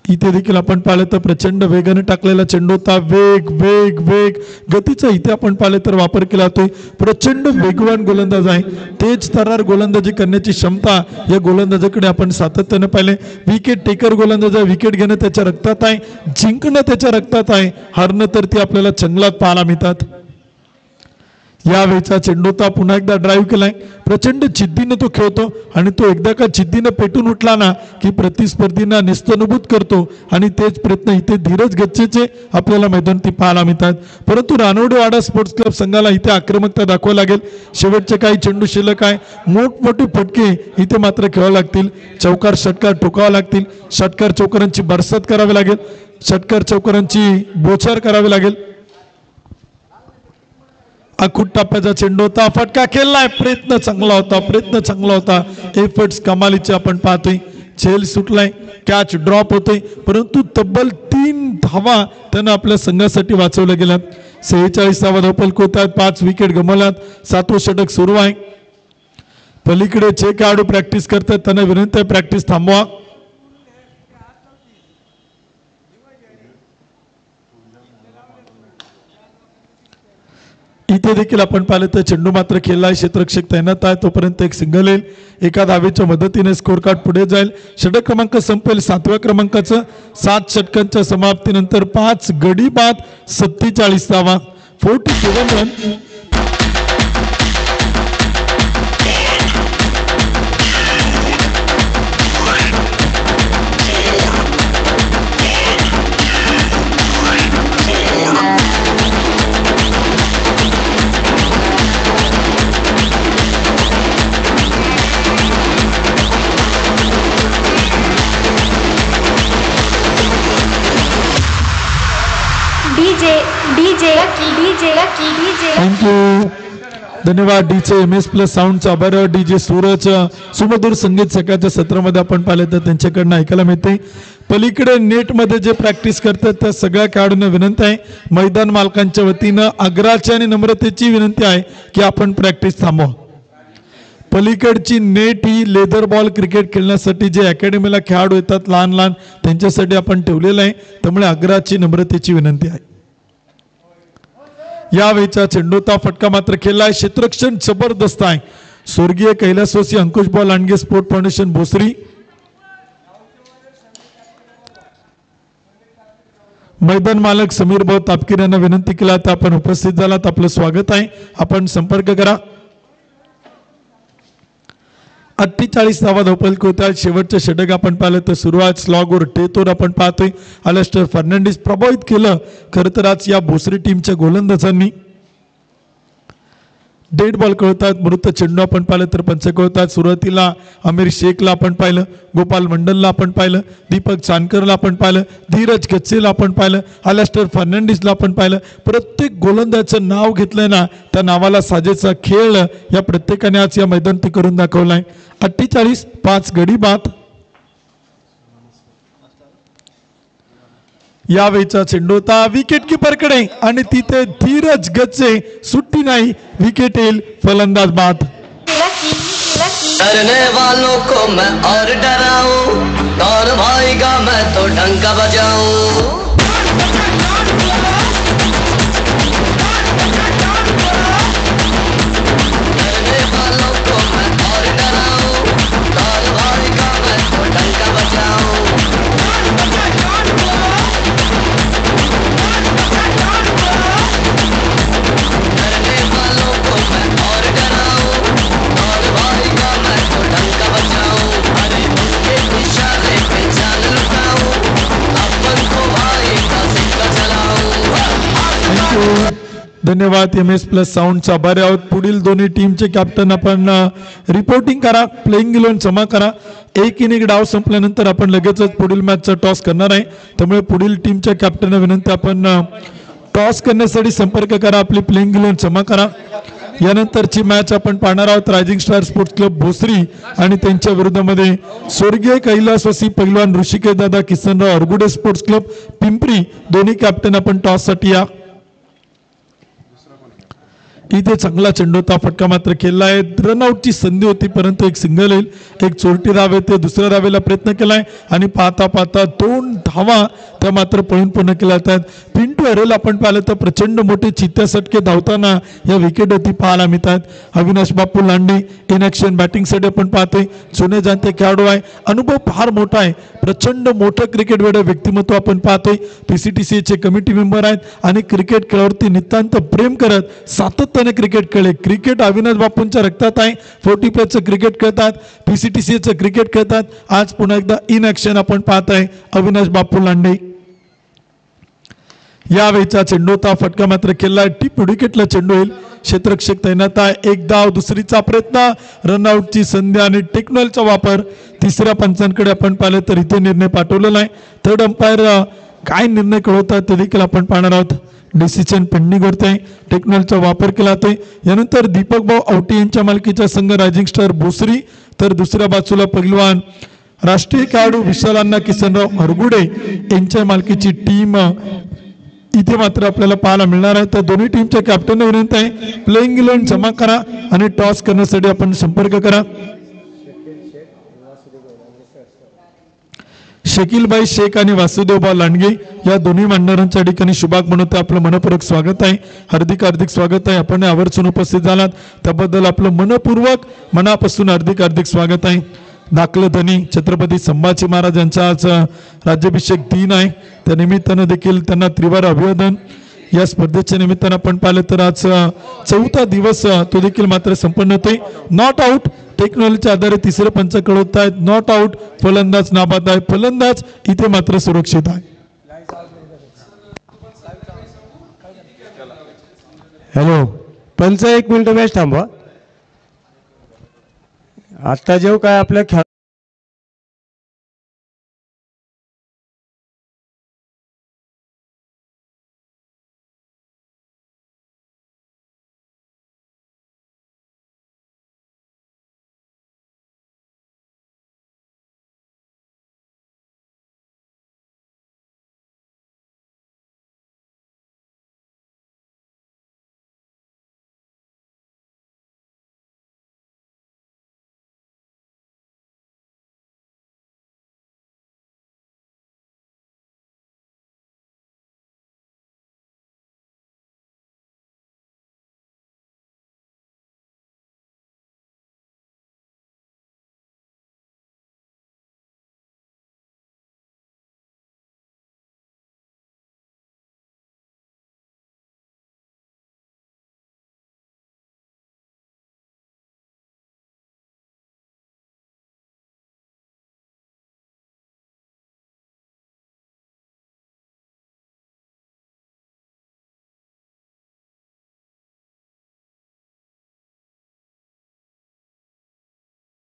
इथे देखील आपण पाहिलं तर प्रचंड वेगाने टाकलेला चेंडू होता. वेग वेग वेग गतीचा इथे आपण पाहिलं तर वापर केला जातोय. प्रचंड वेगवान गोलंदाज आहे. तेज तरार गोलंदाजी करण्याची क्षमता या गोलंदाजाकडे आपण सातत्याने पाहिले. विकेट टेकर गोलंदाज आहे. विकेट घेणं त्याच्या रक्तात आहे. जिंकणं त्याच्या रक्तात आहे. हारणं तर ती आपल्याला जंगलात पाहायला मिळतात. यावेळचा चेंडूता पुन्हा एकदा ड्राईव्ह केलाय. प्रचंड जिद्दीने तो खेळतो आणि तो एकदा का जिद्दीने पेटून उठला ना की प्रतिस्पर्धींना नेस्तनभूत करतो आणि तेच प्रयत्न इथे धीरज गच्चेचे आपल्याला मैदान ती पाहायला मिळतात. परंतु रानोडेवाडा स्पोर्ट्स क्लब संघाला इथे आक्रमकता दाखवावी लागेल. शेवटचे काही चेंडू शिल्लक आहे. मोठमोठे फटके इथे मात्र खेळावे लागतील. चौकार षटकार ठोकावे लागतील. षटकार चौकारांची बरसात करावी लागेल. षटकार चौकारांची बोछार करावी लागेल. अखूट टप्प्याचा चेंडू होता. फटका केलाय. प्रयत्न चांगला होता. प्रयत्न चांगला होता. एफर्ट्स कमालीचे आपण पाहतोय. झेल सुटलाय. कॅच ड्रॉप होतोय. परंतु तब्बल 3 धावा त्यानं आपल्या संघासाठी वाचवल्या गेल्या. 46 धावा धावफलक होत आहेत. 5 विकेट गमावल्यात. 7वं षटक सुरू आहे. पलीकडे जे खेळाडू प्रॅक्टिस करतात त्यांना विनंती आहे प्रॅक्टिस थांबवा. इथे देखील आपण पाहिलं तर चेंडू मात्र खेळलाय. क्षेत्ररक्षक तैनात आहे. तोपर्यंत एक सिंगल येईल. एका धावेच्या मदतीने स्कोर कार्ड पुढे जाईल. षटक क्रमांक संपेल 7व्या क्रमांकाचं. 7 षटकांच्या समाप्तीनंतर 5 गडी बाद 47 धावा 47 रन. थँक्यू. धन्यवाद डीजे MS+ साऊंडचा. बरं DJ सूरज सुमधुर संगीत सकाळच्या सत्रामध्ये आपण पाहिलं तर त्यांच्याकडनं ऐकायला मिळते. पलीकडे नेटमध्ये जे प्रॅक्टिस करतात त्या सगळ्या खेळाडूंना विनंती आहे. मैदान मालकांच्या वतीनं आग्रहाची आणि नम्रतेची विनंती आहे की आपण प्रॅक्टिस थांबवा. पलीकडची नेट ही लेदर बॉल क्रिकेट खेळण्यासाठी जे अकॅडमीला खेळाडू येतात लहान लहान त्यांच्यासाठी आपण ठेवलेलं आहे. त्यामुळे आग्रहाची नम्रतेची विनंती आहे. यावेळचा चेंडूचा फटका मात्र खेळलाय. क्षेत्ररक्षण जबरदस्त आहे. स्वर्गीय कैलासवासी अंकुश बॉल लांडगे स्पोर्ट फाउंडेशन भोसरी. मैदान मालक समीर भाऊ तापकीर यांना विनंती केला तर आपण उपस्थित झालात. आपलं स्वागत आहे. आपण संपर्क करा. 48 धावा धावफलक होत्या. शेवटचं षटक आपण पाहिलं तर सुरुवात स्लॉगवर टेतोर आपण पाहतोय. अलेस्टर फर्नांडिस प्रभावित केलं खरं तर आज या भोसरी टीमच्या गोलंदाजांनी. डेड बॉल कळतात. मृत चेंडू आपण पाहिलं तर पंच कळतात. सुरुवातीला आमिर शेखला आपण पाहिलं. गोपाल मंडलला आपण पाहिलं. दीपक चांदकरला आपण पाहिलं. धीरज गच्चेला आपण पाहिलं. अलेस्टर फर्नांडिसला आपण पाहिलं. प्रत्येक गोलंदाजाचं नाव घेतलंय ना त्या नावाला साजेचा खेळ या प्रत्येकाने आज या मैदानात करून दाखवलाय. 48 5 गडी बाद. यावेळचा चेंडू होता विकेट कीपरकडे आणि तिथे धीरज गच्चे सुट्टी नाही, विकेट येईल, फलंदाज बाद. डरने वालों को मैं और डराऊं, कौन भाईगा मैं तो डंका बजाऊं. डरने वालों को मैं और डराऊं, कौन भाईगा मैं तो डंका बजाऊं. डरने वालों को मैं और डराऊं, कौन भाईगा मैं तो डंका बजाऊं. अरे उनके इशारे पे जान लुटाऊं, अपन को भाई का सिक्का चलाऊं. धन्यवाद. MS+ साऊंडचा आभारी आहोत. पुढील दोन्ही टीमचे कॅप्टन आपण रिपोर्टिंग करा, प्लेइंग 11 जमा करा. एक इनिंग डाव संपल्यानंतर आपण लगेचच पुढील मॅचचा टॉस करणार आहे, त्यामुळे पुढील टीमच्या कॅप्टनला विनंती, आपण टॉस करण्यासाठी संपर्क करा, आपली प्लेइंग 11 जमा करा. यानंतरची मॅच आपण पाहणार आहोत rising star sports club Bhosari आणि त्यांच्या विरुद्धमध्ये स्वर्गीय कैलासवासी पैलवान ऋषिकेश दादा किसनराव अरगुडे स्पोर्ट्स क्लब पिंपरी. दोन्ही कॅप्टन आपण टॉससाठी या. इथे चांगला चेंडू होता, फटका मात्र खेळला आहे. रनआउटची संधी होती, परंतु एक सिंगल येईल, एक चोरटी धाव येते. दुसऱ्या धावेला प्रयत्न केलाय आणि पाहता पाहता 2 धावा त्या मात्र पळून पूर्ण केल्या जातात. पिंटू हरेल आपण पाहिलं तर प्रचंड मोठे चित्त्यासटके धावताना या विकेटवरती पाहायला मिळतात. अविनाश बापू लांडे इन ॲक्शन बॅटिंगसाठी आपण पाहतोय. जुने जाणते खेळाडू आहे, अनुभव फार मोठा आहे, प्रचंड मोठं क्रिकेट वेळ व्यक्तिमत्व आपण पाहतोय. PCTCचे कमिटी मेंबर आहेत आणि क्रिकेट खेळावरती नितांत प्रेम करत सातत्याने क्रिकेट खेळले. क्रिकेट अविनाश बापूंच्या रक्तात आहे. 40+ क्रिकेट खेळतात, PCTCचं क्रिकेट खेळतात. आज पुन्हा एकदा इन ॲक्शन आपण पाहत आहे अविनाश बापू लांडे. यावेळचा चेंडू होता, फटका मात्र खेळला. टीप विकेटला चेंडू येईल, क्षेत्ररक्षक तैनात आहे. एक धाव, दुसरीचा प्रयत्न, रनआउटची संधी आणि टेक्नॉलॉजीचा वापर. तिसऱ्या पंचांकडे आपण पाहिलं तर इथे निर्णय पाठवलेला आहे. थर्ड अंपायर काय निर्णय कळवतात ते देखील आपण पाहणार आहोत. डिसिजन पेंडिंग होते, टेक्नॉलॉजीचा वापर केला जातोय. यानंतर दीपक भाऊ आवटी यांच्या मालकीचा संघ रायझिंग स्टार भोसरी, तर दुसऱ्या बाजूला पैलवान राष्ट्रीय खेळाडू विशालांना किसनराव अरगुडे यांच्या मालकीची टीम इथे मात्र आपल्याला पाहायला मिळणार आहे. तर दोन्ही टीमच्या कॅप्टनला विनंती आहे, प्लेइंग 11 जमा करा आणि टॉस करण्यासाठी आपण संपर्क करा. शकीलबाई शेख आणि वासुदेवबा लांडगे या दोन्ही मान्यवरांच्या ठिकाणी शुभागमनोते आपलं मनपूर्वक स्वागत आहे. हार्दिक स्वागत आहे. आपण आवर्जून उपस्थित झालात त्याबद्दल आपलं मनपूर्वक मनापासून हार्दिक स्वागत आहे. दाखलधनी छत्रपती संभाजी महाराज यांचा आज राज्याभिषेक दिन आहे, त्या निमित्तानं देखील त्यांना त्रिवार अभिवादन. या स्पर्धेच्या निमित्तानं आपण पाहिलं तर आज 4था दिवस तो देखील मात्र संपन्न होते. नॉट आउट टेक्नॉलॉजीच्या आधारे तिसरे पंच कळवत आहेत. नॉट आउट, फलंदाज नाबाद आहे, फलंदाज इथे मात्र सुरक्षित आहे. हॅलो पंच, 1 मिनिट मॅच थांबवा. आता जेव्हा काय आपल्या खेळ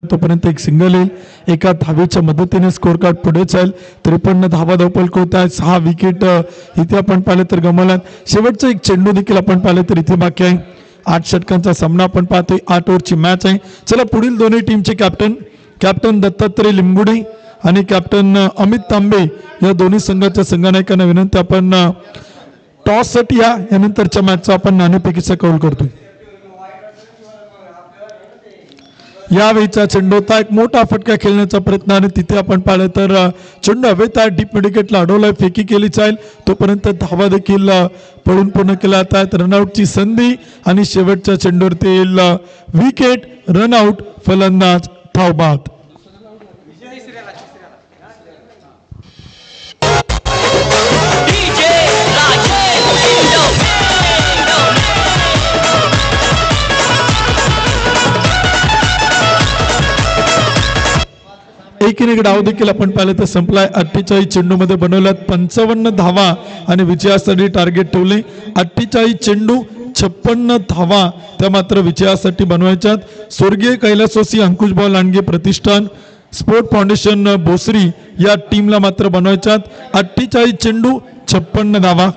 तोपर्यंत एक सिंगल येईल, एका धावेच्या मदतीने स्कोर कार्ड पुढे जाईल. 53 धावा धावपल होत आहेत. 6 विकेट इथे आपण पाहिले तर गमावल्यात. शेवटचा एक चेंडू देखील आपण पाहिले तर इथे बाकी आहे. 8 षटकांचा सामना आपण पाहतोय. 8 ओव्हरची मॅच आहे. चला पुढील दोन्ही टीमचे कॅप्टन दत्तात्रय लिंबुडे आणि कॅप्टन अमित तांबे या दोन्ही संघाच्या संघनायकांना विनंती, आपण टॉससाठी यानंतरच्या मॅचचा आपण नाणेफेकीचा कौल करतोय. यावेळीचा चेंडू होता, एक मोठा फटका खेळण्याचा प्रयत्न आणि तिथे आपण पाहिलं तर चेंडू हवेत डीप मिडविकेटला अडवलाय, फेकी केली जाईल तोपर्यंत धावा देखील पळून पूर्ण केल्या जातात. रनआउटची संधी आणि शेवटच्या चेंडूवरती विकेट, रनआउट, फलंदाज धावबाद. एक इनिंग डाव देखील आपण पाहिलं तर संपलाय. 48 चेंडूमध्ये बनवल्यात 55 धावा आणि विजयासाठी टार्गेट ठेवले. 48 चेंडू 56 धावा त्या मात्र विजयासाठी बनवायच्यात. स्वर्गीय कैलासवासी अंकुशभाऊ लांडगे प्रतिष्ठान, स्पोर्ट फाउंडेशन भोसरी या टीमला मात्र बनवायच्यात. 48 चेंडू 56 धावा.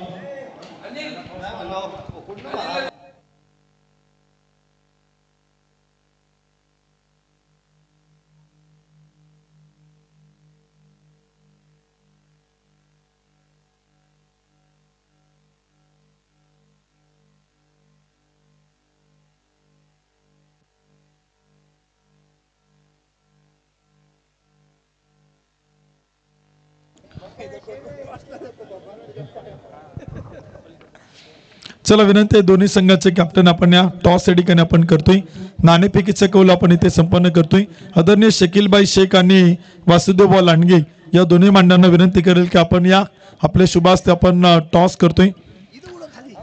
चला विनंती आहे, दोन्ही संघाचे कॅप्टन आपण या टॉस या ठिकाणी आपण करतोय. नाणेफेकीचा कौल आपण इथे संपन्न करतोय. आदरणीय शकीलबाई शेख आणि वासुदेवभाऊ लांडगे या दोन्ही मांडणांना विनंती करेल की आपण या आपल्या शुभास्ते आपण टॉस करतोय.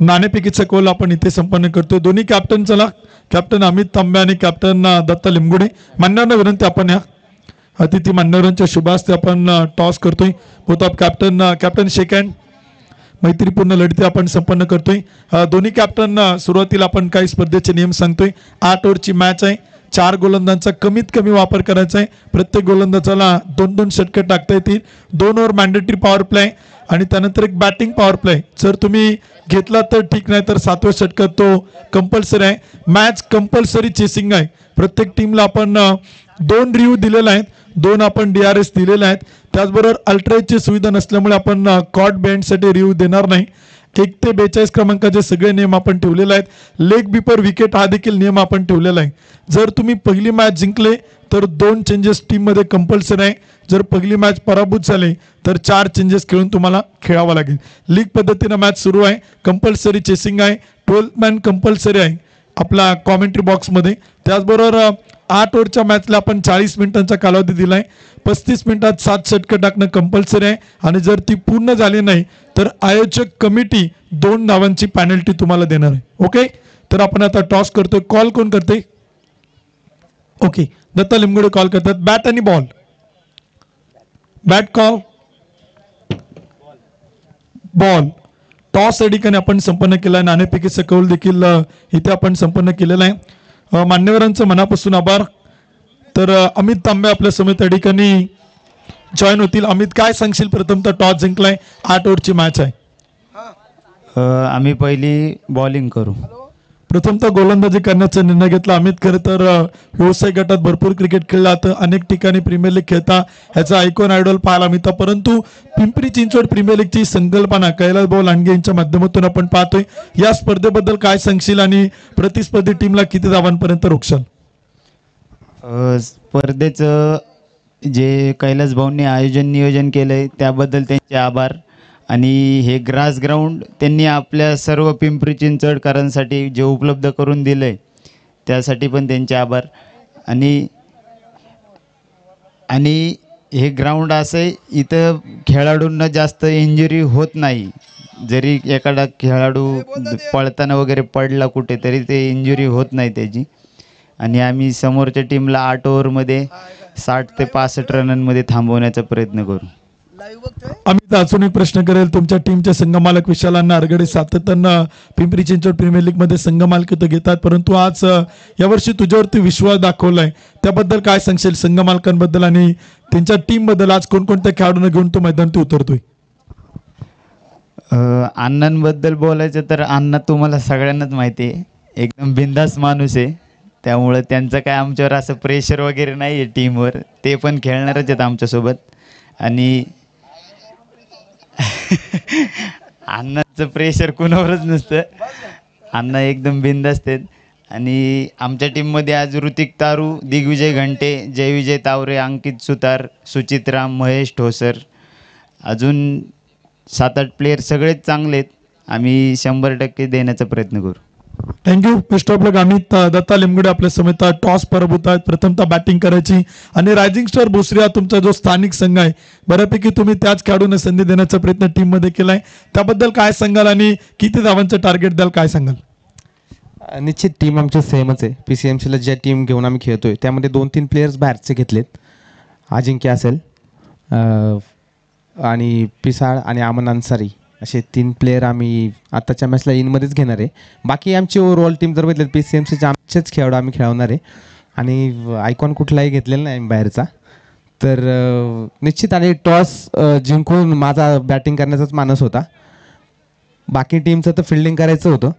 नाणेफेकीचा कौल आपण इथे संपन्न करतोय. दोन्ही कॅप्टन, चला कॅप्टन अमित तांबे आणि कॅप्टन दत्ता लिमगुडे मांडणांना विनंती, आपण या अतिथी मान्यवरांच्या शुभास्ते आपण टॉस करतोय. Both of captain shake hand. मैत्रीपूर्ण लढती आपण संपन्न करतोय. दोन्ही कॅप्टन सुरुवातीला आपण काही स्पर्धेचे नियम सांगतोय. 8 ओव्हरची मॅच आहे. 4 गोलंदाजांचा कमीत कमी वापर करायचा आहे. प्रत्येक गोलंदाजाला 2-2 षटके टाकता येतील. 2 ओव्हर मॅन्डेटरी पॉवर प्ले आणि त्यानंतर एक बॅटिंग पॉवर प्ले. जर तुम्ही घेतला तर ठीक, नाही तर 7व्या षटकात तो कंपल्सरी आहे. मॅच कंपल्सरी चेसिंग आहे. प्रत्येक टीमला आपण 2 रिव्ह्यू दिलेला आहेत, 2 आपण DRS दिलेले आहेत. त्याचबरोबर अल्ट्राची सुविधा नसल्यामुळे आपण कॉट बँडसाठी रिव्ह्यू देणार नाही. 1 ते 42 क्रमांकाचे सगळे नियम आपण ठेवलेले आहेत. लेग बिफोर विकेट हा देखील नियम आपण ठेवलेला आहे. जर तुम्ही पहिली मॅच जिंकले तर 2 चेंजेस टीममध्ये कंपल्सरी आहे. जर पहिली मॅच पराभूत झाले तर 4 चेंजेस खेळून तुम्हाला खेळावं लागेल. लीग पद्धतीनं मॅच सुरू आहे. कंपल्सरी चेसिंग आहे. 12 मॅन कंपल्सरी आहे आपला कॉमेंट्री बॉक्समध्ये. त्याचबरोबर 8 ओव्हरच्या मॅचला आपण 40 मिनिटांचा कालावधी दिलाय. 35 मिनिटात 7 षटकं टाकणं कंपल्सरी आहे आणि जर ती पूर्ण झाली नाही तर आयोजक कमिटी 2 धावांची पॅनल्टी तुम्हाला देणार आहे. ओके, तर आपण आता टॉस करतोय. कॉल कोण करते? ओके, दत्ता लिमगुडे कॉल करतात. बॅट आणि ball. Bat call, ball. Toss या ठिकाणी आपण संपन्न केला आहे. नाणेफेकीचा कौल देखील इथे आपण संपन्न केलेला आहे. मान्यवरांचं मनापासून आभार. तर अमित तांबे आपल्या समेत या ठिकाणी जॉईन होतील. अमित, काय सांगशील? प्रथमतः टॉस जिंकलाय, 8 ओव्हरची मॅच आहे. आम्ही पहिली बॉलिंग करू. प्रथमतः गोलंदाजी करण्याचा निर्णय घेतला. अमित, खरं तर व्यावसायिक गटात भरपूर क्रिकेट खेळला जातं, अनेक ठिकाणी प्रीमियर लीग खेळता, ह्याचा आयकॉन आयडॉल पाहायला मिळतं. परंतु पिंपरी चिंचवड प्रीमियर लीगची संकल्पना कैलासभाऊ लांडगे यांच्या माध्यमातून आपण पाहतोय. या स्पर्धेबद्दल काय सांगशील आणि प्रतिस्पर्धी टीमला किती धावांपर्यंत रोखशाल? स्पर्धेचं जे कैलासभाऊंनी नियोजन केलंय त्याबद्दल त्यांचे आभार. आणि हे ग्रास ग्राउंड त्यांनी आपल्या सर्व पिंपरी चिंचवडकरांसाठी जे उपलब्ध करून दिलंय त्यासाठी पण त्यांचे आभार. आणि हे ग्राउंड असं आहे, इथं खेळाडूंना जास्त इंजुरी होत नाही. जरी एखादा खेळाडू पळताना वगैरे पडला कुठे तरी ते इंजुरी होत नाही त्याची. आणि आम्ही समोरच्या टीमला 8 ओव्हरमध्ये 60 ते 65 रनांमध्ये थांबवण्याचा प्रयत्न करू. अमित, अजून एक प्रश्न करेल. तुमच्या टीमचे संघमालक विशालांना अरगडे सातत्यानं पिंपरी चिंचवड प्रीमियर लीग मध्ये संघमालकी घेतात, परंतु आज यावर्षी तुझ्यावरती विश्वास दाखवलाय, त्याबद्दल काय सांगशील? संघमालकांबद्दल आणि त्यांच्या टीम बद्दल आज कोणकोणत्या खेळाडूंना घेऊन तो मैदानात उतरतोय? अण्णांबद्दल बोलायचं तर अण्णा तुम्हाला सगळ्यांनाच माहिती आहे, एकदम बिंदास माणूस आहे. त्यामुळं त्यांचं काय आमच्यावर असं प्रेशर वगैरे नाही आहे टीमवर. ते पण खेळणारच आहेत आमच्यासोबत. आणि अण्णाचं प्रेशर कुणावरच नसतं. अण्णा एकदम बिनधास्त आहेत. आणि आमच्या टीममध्ये आज ऋतिक तारू, दिग्विजय घंटे, जयविजय तावरे, अंकित सुतार, सुचितराम, महेश ठोसर, अजून 7-8 प्लेयर सगळेच चांगले आहेत. आम्ही 100% देण्याचा प्रयत्न करू. थँक्यू. बेस्ट ऑफ लक. अमित दत्ता लिमगुडे आपल्या समेत टॉस पराभूत आहेत. प्रथमतः बॅटिंग करायची आणि रायझिंग स्टार भोसरी हा तुमचा जो स्थानिक संघ आहे, बऱ्यापैकी तुम्ही त्याच खेळाडूंना संधी देण्याचा प्रयत्न टीममध्ये केलाय. त्याबद्दल काय सांगाल आणि किती धावांचं टार्गेट द्याल, काय सांगाल? निश्चित टीम आमची सेमच आहे. PCMCला ज्या टीम घेऊन आम्ही खेळतोय त्यामध्ये 2-3 प्लेयर्स बाहेरचे घेतलेत. अजिंक्य असेल आणि पिसाळ आणि अमन अन्सारी असे 3 प्लेयर आम्ही आत्ताच्या मॅचला इनमध्येच घेणार आहे. बाकी आमची ओव्हरऑल टीम जर बघितलं PCMCचे आमचेच खेळाडू आम्ही खेळवणार आहे आणि आयकॉन कुठलाही घेतलेला नाही बाहेरचा. तर निश्चित आणि टॉस जिंकून माझा बॅटिंग करण्याचाच मानस होता. बाकी टीमचं तर फिल्डिंग करायचं होतं,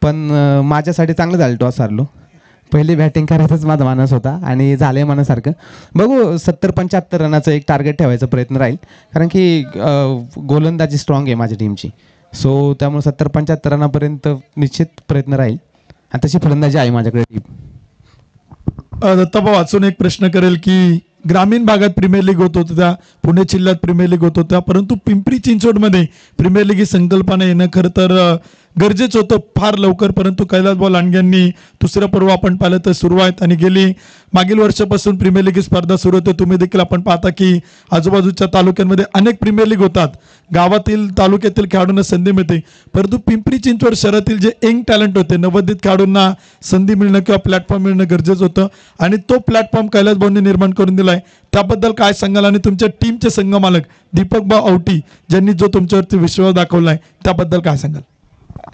पण माझ्यासाठी चांगलं झालं टॉस हारलो. पहिली बॅटिंग करायचाच माझा मानस होता आणि झालं आहे मनासारखं. बघू 70-75 रनाचं एक टार्गेट ठेवायचा प्रयत्न राहील, कारण की गोलंदाजी स्ट्रॉंग आहे माझ्या टीमची. सो त्यामुळे 70-75 रनापर्यंत निश्चित प्रयत्न राहील आणि तशी फलंदाजी आहे माझ्याकडे टीम. दत्ताभाऊ वाचून एक प्रश्न करेल की ग्रामीण भागात प्रीमियर लीग होत होत्या, पुणे जिल्ह्यात प्रीमियर लीग होत होत्या, परंतु पिंपरी चिंचवडमध्ये प्रीमियर लीग ही संकल्पना येणं खरं तर गरजेचं होतं फार लवकर. परंतु कैलास भाऊ लांडग्यांनी दुसरं पर्व आपण पाहिलं तर सुरू आहेत आणि गेली मागील वर्षापासून प्रीमियर लीग ही स्पर्धा सुरू होते. तुम्ही देखील आपण पाहता की आजूबाजूच्या तालुक्यांमध्ये अनेक प्रीमियर लीग होतात, गावातील तालुक्यातील खेळाडूंना संधी मिळते. परंतु पिंपरी चिंचवड शहरातील जे यंग टॅलेंट होते, नवोदित खेळाडूंना संधी मिळणं किंवा प्लॅटफॉर्म मिळणं गरजेचं होतं आणि तो प्लॅटफॉर्म कैलास भाऊंनी निर्माण करून दिलाय. त्याबद्दल काय सांगाल आणि तुमच्या टीमचे संघमालक दीपक भाऊ औटी ज्यांनी जो तुमच्यावरती विश्वास दाखवलाय त्याबद्दल काय सांगाल?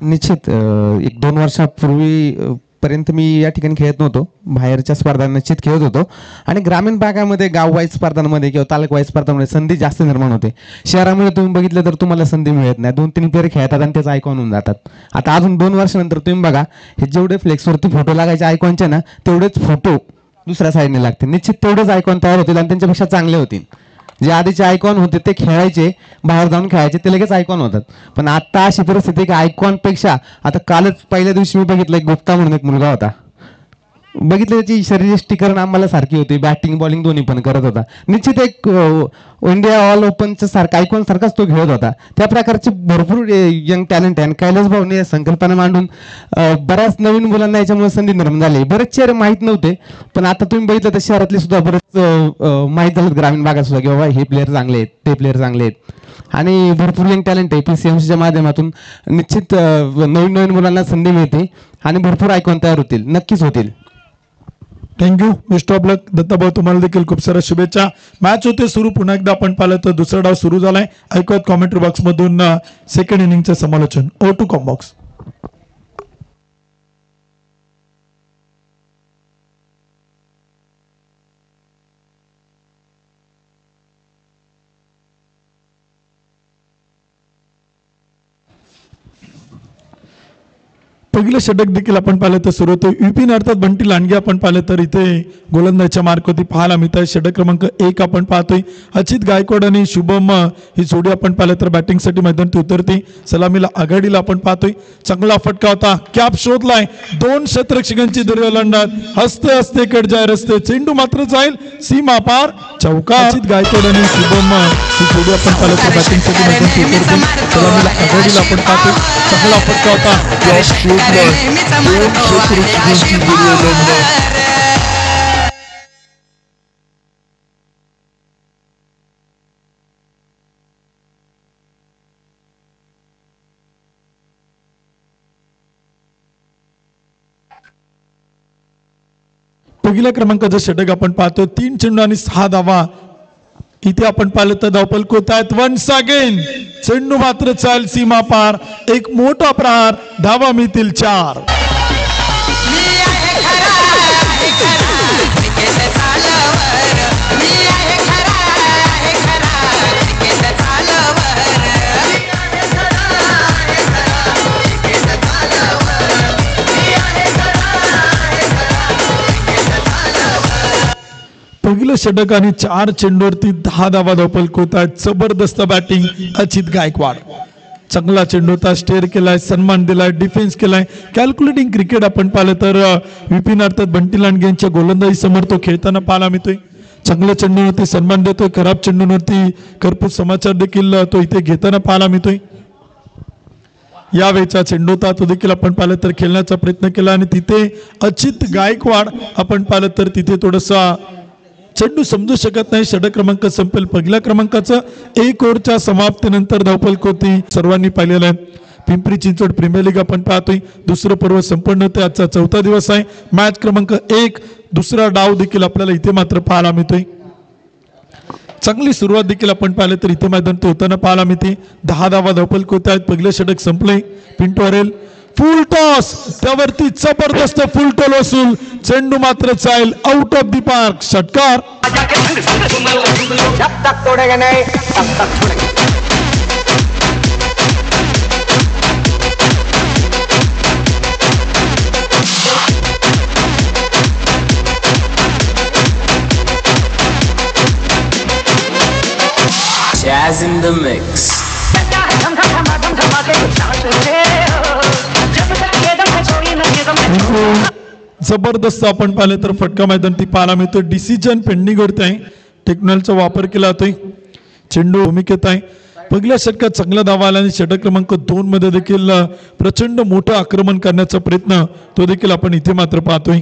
निश्चित 1-2 वर्षापूर्वी पर्यंत मी या ठिकाणी खेळत नव्हतो, बाहेरच्या स्पर्धा निश्चित खेळत होतो आणि ग्रामीण भागामध्ये गाव वाईज स्पर्धांमध्ये किंवा तालुका वाईज स्पर्धांमध्ये संधी जास्त निर्माण होते. शहरामध्ये तुम्ही बघितलं तर तुम्हाला संधी मिळत नाही. 2-3 प्लेयर खेळतात आणि त्याचा आयकॉन होऊन जातात. आता अजून 2 वर्षानंतर तुम्ही बघा, हे जेवढे फ्लेक्सवरती फोटो लागायचे आयकॉनचे ना, तेवढेच फोटो दुसऱ्या साईडने लागतील. निश्चित तेवढेच आयकॉन तयार होतील आणि त्यांच्यापेक्षा चांगले होतील. जे आधीचे आयकॉन होते ते खेळायचे, बाहेर जाऊन खेळायचे, ते लगेच आयकॉन होतात. पण आता अशी परिस्थिती की आयकॉनपेक्षा आता कालच पहिल्या दिवशी मी बघितलं, एक गुप्ता म्हणून एक मुलगा होता, बघितलं त्याची शरीरयष्टीकरण आम्हाला सारखी होती, बॅटिंग बॉलिंग दोन्ही पण करत होता. निश्चित एक इंडिया ऑल ओपनच्या सारखा आयकॉन सारखाच तो खेळत होता. त्या प्रकारचे भरपूर यंग टॅलेंट आहे आणि कैलास भाऊने संकल्पना मांडून बऱ्याच नवीन मुलांना याच्यामुळे संधी निर्माण झाली. बरेच चेहरे माहीत नव्हते, पण आता तुम्ही बघितलं तर शहरातले सुद्धा बरेच माहीत झालं ग्रामीण भागात सुद्धा की बाबा हे प्लेयर चांगले आहेत, ते प्लेयर चांगले आहेत आणि भरपूर यंग टॅलेंट आहे. PCMCच्या माध्यमातून निश्चित नवीन नवीन मुलांना संधी मिळते आणि भरपूर आयकॉन तयार होतील, नक्कीच होतील. थँक्यू. बेस्ट ऑफ लक. दत्ताभाऊ तुम्हाला देखील खूप साऱ्या शुभेच्छा. मॅच होते सुरू, पुन्हा एकदा आपण पाहिलं तर दुसरा डाव सुरू झालाय. ऐकूयात कॉमेंट्री बॉक्स मधून सेकंड इनिंगचं समालोचन. Over to comm box. पहिलं षटक देखील आपण पाहिलं तर सुरू होतं. विपिन अर्थात बंटी लांडगे आपण पाहिलं तर इथे गोलंदाजच्या मार्कवरती पाहायला मिळत आहे. षटक क्रमांक 1 आपण पाहतोय. अचित गायकवाड आणि शुभम ही जोडी आपण पाहिलं तर बॅटिंगसाठी मैदानात उतरते. सलामीला आघाडीला आपण पाहतोय. चांगला फटका होता, कॅप शोधलाय, 2 शतरक्षकांची दीर्घलंडात, हसते हसते कट जाय रस्ते, चेंडू मात्र जाईल सीमा पार, चौका. अचित गायकवाड आणि शुभम ही जोडी आपण पाहिलं तर बॅटिंगसाठी मैदानात उतरते. सलामीला आघाडीला आपण पाहतोय. चांगला फटका होता, कॅप शोधलाय, 2 शतरक्षकांची दीर्घलंडात. पहिल्या क्रमांकाचं षटक आपण पाहतो. 3 चेंडू आणि 6 धावा. इथे आपण पाहिलं तर धावपल होत आहेत. वन्स अगेन चेंडू मात्र चाल सीमा पार, एक मोठा प्रहार, धावा मिळतील 4. पहिलं षटक आणि 4 चेंडूवरती 10 धावा धावपल होत आहेत. जबरदस्त बॅटिंग अचित गायकवाड. चांगला चेंडू होता, स्टेअर केलाय, सन्मान दिलाय, डिफेन्स केलाय. कॅल्क्युलेटिंग क्रिकेट आपण पाहिलं तर विपिन अर्थात बंटी लांडगे यांच्या गोलंदाजी समोर तो खेळताना पाहायला मिळतोय. चांगल्या चेंडूवरती सन्मान देतोय, खराब चेंडूवरती कर्पूस समाचार देखील तो इथे घेताना पाहायला मिळतोय. यावेळचा चेंडू होता तो देखील आपण पाहिलं तर खेळण्याचा प्रयत्न केला आणि तिथे अचित गायकवाड आपण पाहिलं तर तिथे थोडासा चेंडू समजू शकत नाही. षटक क्रमांक संपेल. पहिल्या क्रमांकाचं 1 ओव्हरच्या समाप्तीनंतर धावपल होती सर्वांनी पाहिलेलं आहे. पिंपरी चिंचवड प्रीमियर लीग आपण पाहतोय. दुसरं पर्व संपन्न होते. आजचा 4था दिवस आहे. मॅच क्रमांक 1 दुसरा डाव देखील आपल्याला इथे मात्र पाहायला मिळतोय. चांगली सुरुवात देखील आपण पाहिलं तर इथे मैदान ते होताना पाहायला मिळते. 10 धावा धावपल होत आहेत. पहिलं षटक संपले. पिंटो हरेल फुल टॉस, त्यावरती जबरदस्त फुल टॉल वसूल. चेंडू मात्र जाईल आउट ऑफ द पार्क. षटकार. Jazz in the mix. जबरदस्त आपण पाहिलं तर फटका मैदान ती पाहायला मिळतो. डिसिजन पेंडिंग वरती आहे. टेक्नॉलॉजीचा वापर केला जातोय. चेंडू भूमिकेत आहे. पहिल्या षटकात चांगला धावा आला आणि षटक क्रमांक 2 मध्ये देखील प्रचंड मोठं आक्रमण करण्याचा प्रयत्न तो देखील आपण इथे मात्र पाहतोय.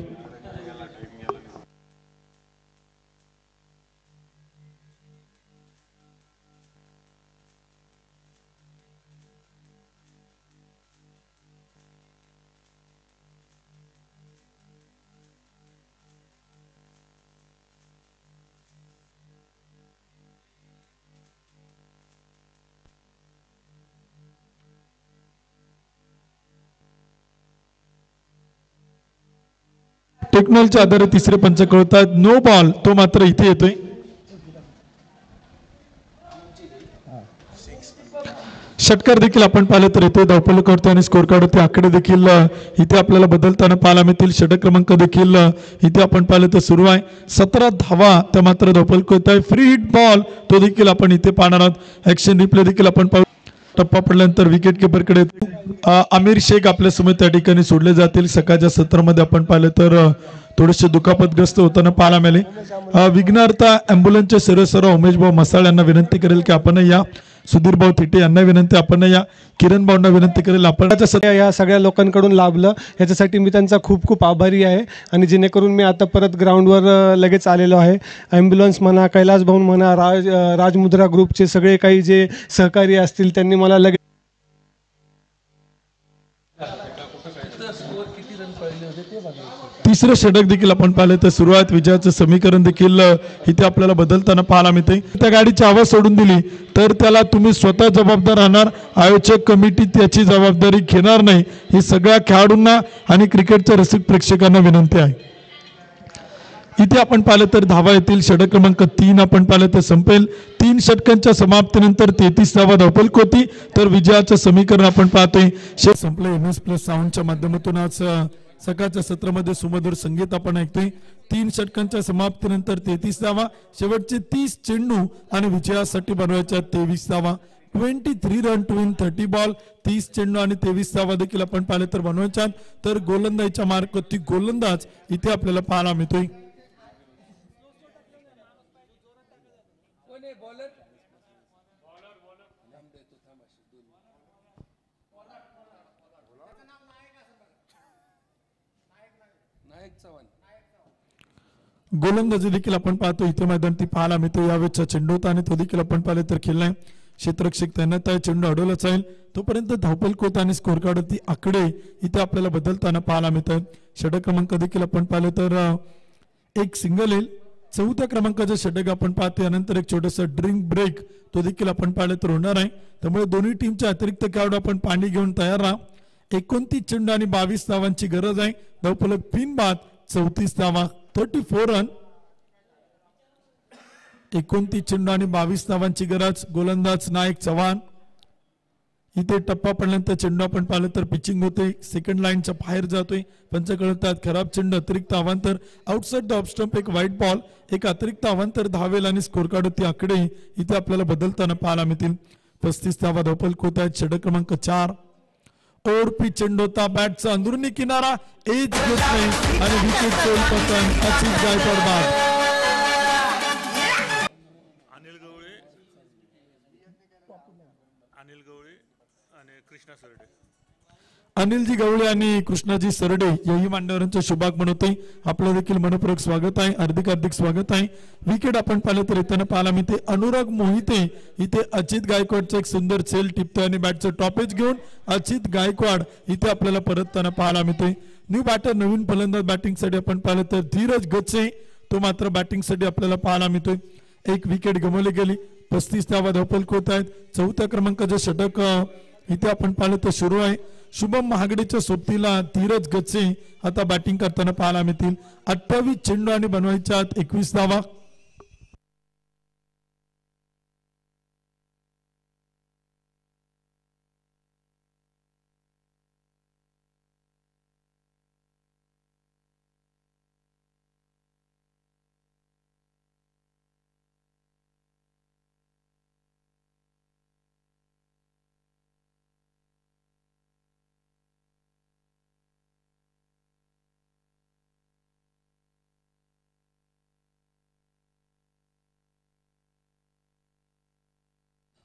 टेक्नॉलॉजीच्या आधारे तिसरे पंच कळतात. नो बॉल तो मात्र इथे येतोय. षटकार देखील आपण पाहिलं तर येतोय. धावपल करतो आणि स्कोर कार्ड होते. आकडे देखील इथे आपल्याला बदलताना पाहायला मिळतील. षटक क्रमांक देखील इथे आपण पाहिलं तर सुरू आहे. 17 धावा त्या मात्र धावपल करत आहे. फ्री हिट बॉल तो देखील आपण इथे पाहणार आहोत. ऍक्शन रिप्ले देखील आपण पाहू. टप्पा पडल्यानंतर विकेट किपरकडे आमिर शेख आपल्या समोर त्या ठिकाणी सोडले जातील. सकाळच्या सत्रामध्ये आपण पाहिलं तर थोडेसे दुखापतग्रस्त होताना पाहायला मिळाले. विघ्नार्था ॲम्ब्युलन्सचे सर्व उमेश भाऊ मसाळ यांना विनंती करेल की आपण या. सुधीर भाऊ थिटे यांना विनंती आपण या. किरण भाऊंना विनंती करेल आपण या सगळ्या लोकांकडून लाभलं याच्यासाठी मी त्यांचा खूप खूप आभारी आहे. आणि जेणेकरून मी आता परत ग्राउंडवर लगेच आलेलो आहे. ॲम्ब्युलन्स म्हणा, कैलास भाऊ म्हणा, राजमुद्रा ग्रुपचे सगळे काही जे सहकारी असतील त्यांनी मला लगेच तिसरं षटक देखील आपण पाहिलं तर सुरुवात विजयाचं समीकरण देखील इथे आपल्याला बदलताना पाहायला मिळते. त्या गाडीची आवाज सोडून दिली तर त्याला तुम्ही स्वतः जबाबदार राहणार. आयोजक कमिटी त्याची जबाबदारी घेणार नाही. ही सगळ्या खेळाडूंना आणि क्रिकेटच्या रसिक प्रेक्षकांना विनंती आहे. इथे आपण पाहिलं तर धावा येतील. षटक क्रमांक 3 आपण पाहिलं तर संपेल. 3 षटकांच्या समाप्तीनंतर 33 धावा धावपल होती. तर विजयाचं समीकरण आपण पाहतोय संपलं. MS+ साऊंडच्या माध्यमातून आज सकाळच्या सत्रामध्ये सुमधुर संगीत आपण ऐकतोय. 3 षटकांच्या समाप्तीनंतर 33 धावा, शेवटचे 30 चेंडू आणि विजयासाठी बनवायच्या 23 धावा. 23 रन टू विन 30 बॉल. 30 चेंडू आणि 23 धावा देखील आपण पाहिलं तर बनवायच्या. तर गोलंदाजीच्या मार्गावरती गोलंदाज इथे आपल्याला पाहायला मिळतोय. गोलंदाजी देखील आपण पाहतो इथे मैदान ती पाहायला मिळतो. यावेळेचा चेंडू होता आणि तो देखील आपण पाहिलं तर खेळलाय. क्षेत्ररक्षक तैनात आहे. चेंडू अडवलाच आहे. तोपर्यंत धावपल होत आणि स्कोर कार्डवरती आकडे इथे आपल्याला बदलताना पाहायला मिळतात. षटक क्रमांक देखील आपण पाहिलं तर एक सिंगल येईल. 4थ्या क्रमांकाचं षटक आपण पाहतो. यानंतर एक छोटासा ड्रिंक ब्रेक तो देखील आपण पाहिलं तर होणार आहे. त्यामुळे दोन्ही टीमच्या अतिरिक्त खेळाडू आपण पाणी घेऊन तयार राहा. 29 चेंडू आणि 22 धावांची गरज आहे. धावफलक पिन बाद 34 धावा 34 रन. 29 चेंडू आणि 22 धावांची गरज. गोलंदाज नायक चव्हाण. इथे टप्पा पडल्यानंतर चेंडू आपण पाहिलं तर पिचिंग होते, सेकंड लाईनच्या बाहेर जातोय, पंच कळतात खराब चेंडू, अतिरिक्त अवांतर, आउटसाइड द ऑफ स्टंप एक वाईट बॉल, एक अतिरिक्त अवांतर धावेल आणि स्कोर कार्ड होती आकडे इथे आपल्याला बदलताना पाहायला मिळतील. 35 धावा धावपल होत आहेत. षटक क्रमांक 4 और पिच चेंडू होता, बॅटचा अंदरुनी किनारा एज घेत नाही आणि विकेट गोल पतन अचित गायकवाड बाद. अनिलजी गवळे आणि कृष्णाजी सरडे याही मान्यवरांच्या शुभागमन होते. आपलं देखील मनपूर्वक स्वागत आहे, हार्दिक स्वागत आहे. विकेट आपण पाहिलं तर येताना पाहायला मिळते अनुराग मोहिते इथे अचित गायकवाडचं एक सुंदर सेल टिपतोय आणि बॅटचं टॉपेज घेऊन अचित गायकवाड इथे आपल्याला परतताना पाहायला मिळते. न्यू बॅटर नवीन फलंदाज बॅटिंगसाठी आपण पाहिलं तर धीरज गच्चे, तो मात्र बॅटिंगसाठी आपल्याला पाहायला मिळतोय. एक विकेट गमावली गेली. 35 धावा धावपल होत आहेत. 4थ्या क्रमांकाचं षटक इथे आपण पाहिलं तर सुरू आहे. शुभम महागडेच्या सोबतीला धीरज गच्चे आता बॅटिंग करताना पाहायला मिळतील. 28 चेंडू आणि बनवायच्या 21 धावा.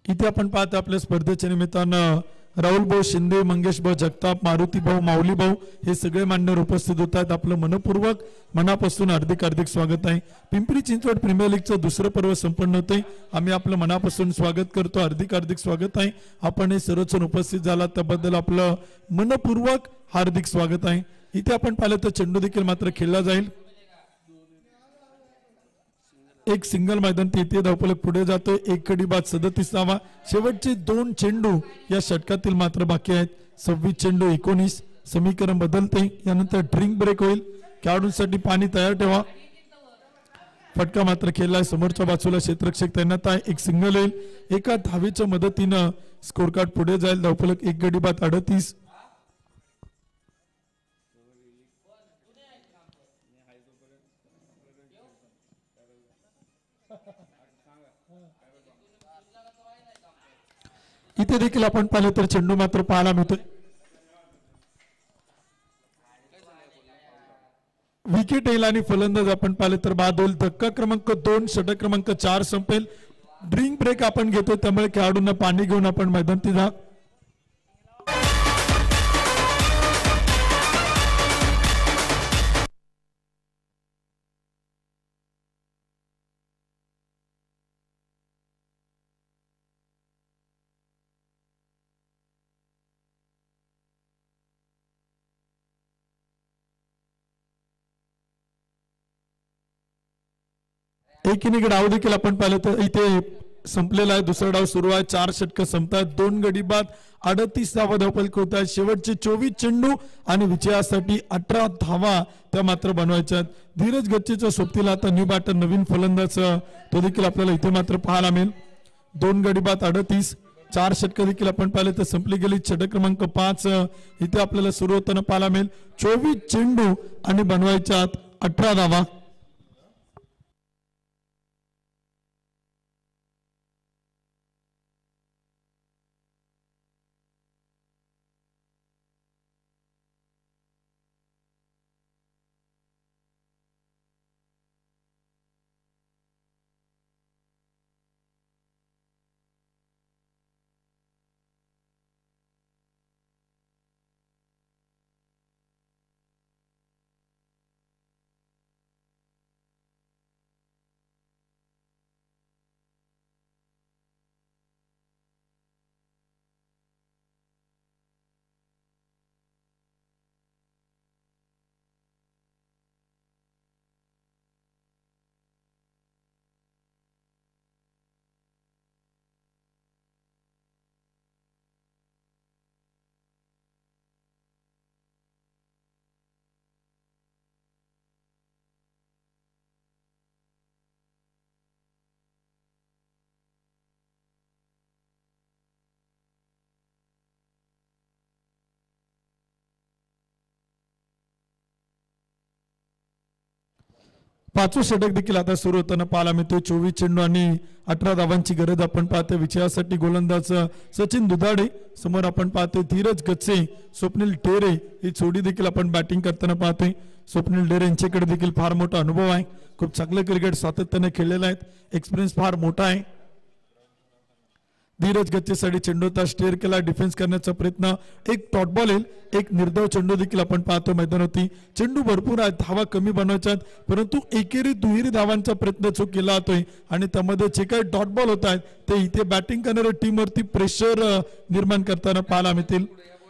इथे आपण पाहतो आपल्या स्पर्धेच्या निमित्तानं राहुल भाऊ शिंदे, मंगेश भाऊ जगताप, मारुती भाऊ, माऊली भाऊ हे सगळे मान्यवर उपस्थित होत आहेत. आपलं मनपूर्वक मनापासून हार्दिक स्वागत आहे. पिंपरी चिंचवड प्रीमियर लीगचं दुसरं पर्व संपन्न होते. आम्ही आपलं मनापासून स्वागत करतो. हार्दिक स्वागत आहे. आपण हे सर्वजण उपस्थित झाला त्याबद्दल आपलं मनपूर्वक हार्दिक स्वागत आहे. इथे आपण पाहिलं तर चेंडू देखील मात्र खेळला जाईल. एक सिंगल मैदान तेथे धावफलक पुढे जातोय. एक गडी बाद 37 धावा. शेवटचे 2 चेंडू या षटकातील मात्र बाकी आहेत. 26 चेंडू 19. समीकरण बदलते. यानंतर ड्रिंक ब्रेक होईल. खेळाडूंसाठी पाणी तयार ठेवा. फटका मात्र खेळलाय. समोरच्या बाजूला क्षेत्ररक्षक तैनात आहे. एक सिंगल येईल. एका धावेच्या मदतीनं स्कोर कार्ड पुढे जाईल. धावफलक एक गडी बाद 38. इथे देखील आपण पाहिलं तर चेंडू मात्र पाहायला मिळतोय. विकेट येईल आणि फलंदाज आपण पाहिलं तर बाद होईल. धक्का क्रमांक 2 षटक क्रमांक 4 संपेल. ड्रिंक ब्रेक आपण घेतो त्यामुळे खेळाडूंना पाणी घेऊन आपण मैदानात जा. एक इनिंग डाव देखील आपण पाहिलं तर इथे संपलेला आहे. दुसरा डाव सुरू आहे. 4 षटकं संपतात. 2 गडी बाद 38 धावा धावफलक होत आहेत. शेवटचे 24 चेंडू आणि विजयासाठी 18 धावा त्या मात्र बनवायच्यात. धीरज गच्चेच्या सोबतीला आता न्यू बॅटर नवीन फलंदाज तो देखील आपल्याला इथे मात्र पाहायला मिळेल. 2 गडी बाद 38. 4 षटकं देखील आपण पाहिले तर संपली गेली. षटक क्रमांक 5 इथे आपल्याला सुरू होताना पाहायला मिळेल. 24 चेंडू आणि बनवायच्यात 18 धावा. पाचवं षटक देखील आता सुरू होताना पाहायला मिळतोय. 24 चेंडू आणि 18 धावांची गरज आपण पाहतोय. विजयासाठी गोलंदाज सचिन दुधाडे, समोर आपण पाहतोय धीरज गच्चे, स्वप्नील ढेरे ही जोडी देखील आपण बॅटिंग करताना पाहतोय. स्वप्नील ढेरे यांच्याकडे देखील फार मोठा अनुभव आहे, खूप चांगलं क्रिकेट सातत्याने खेळलेलं आहे, एक्सपिरियन्स फार मोठा आहे. धीरज गच्चेसाठी चेंडूचा स्टेअर केला, डिफेन्स करण्याचा प्रयत्न, एक डॉट बॉल येईल, एक निर्धाव चेंडू देखील आपण पाहतो मैदानावरती. चेंडू भरपूर आहेत, धावा कमी बनवायच्यात, परंतु एकेरी दुहेरी धावांचा प्रयत्न जो केला जातोय आणि त्यामध्ये जे काही डॉट बॉल होत आहेत ते इथे बॅटिंग करणाऱ्या टीमवरती प्रेशर निर्माण करताना पाहायला मिळतील.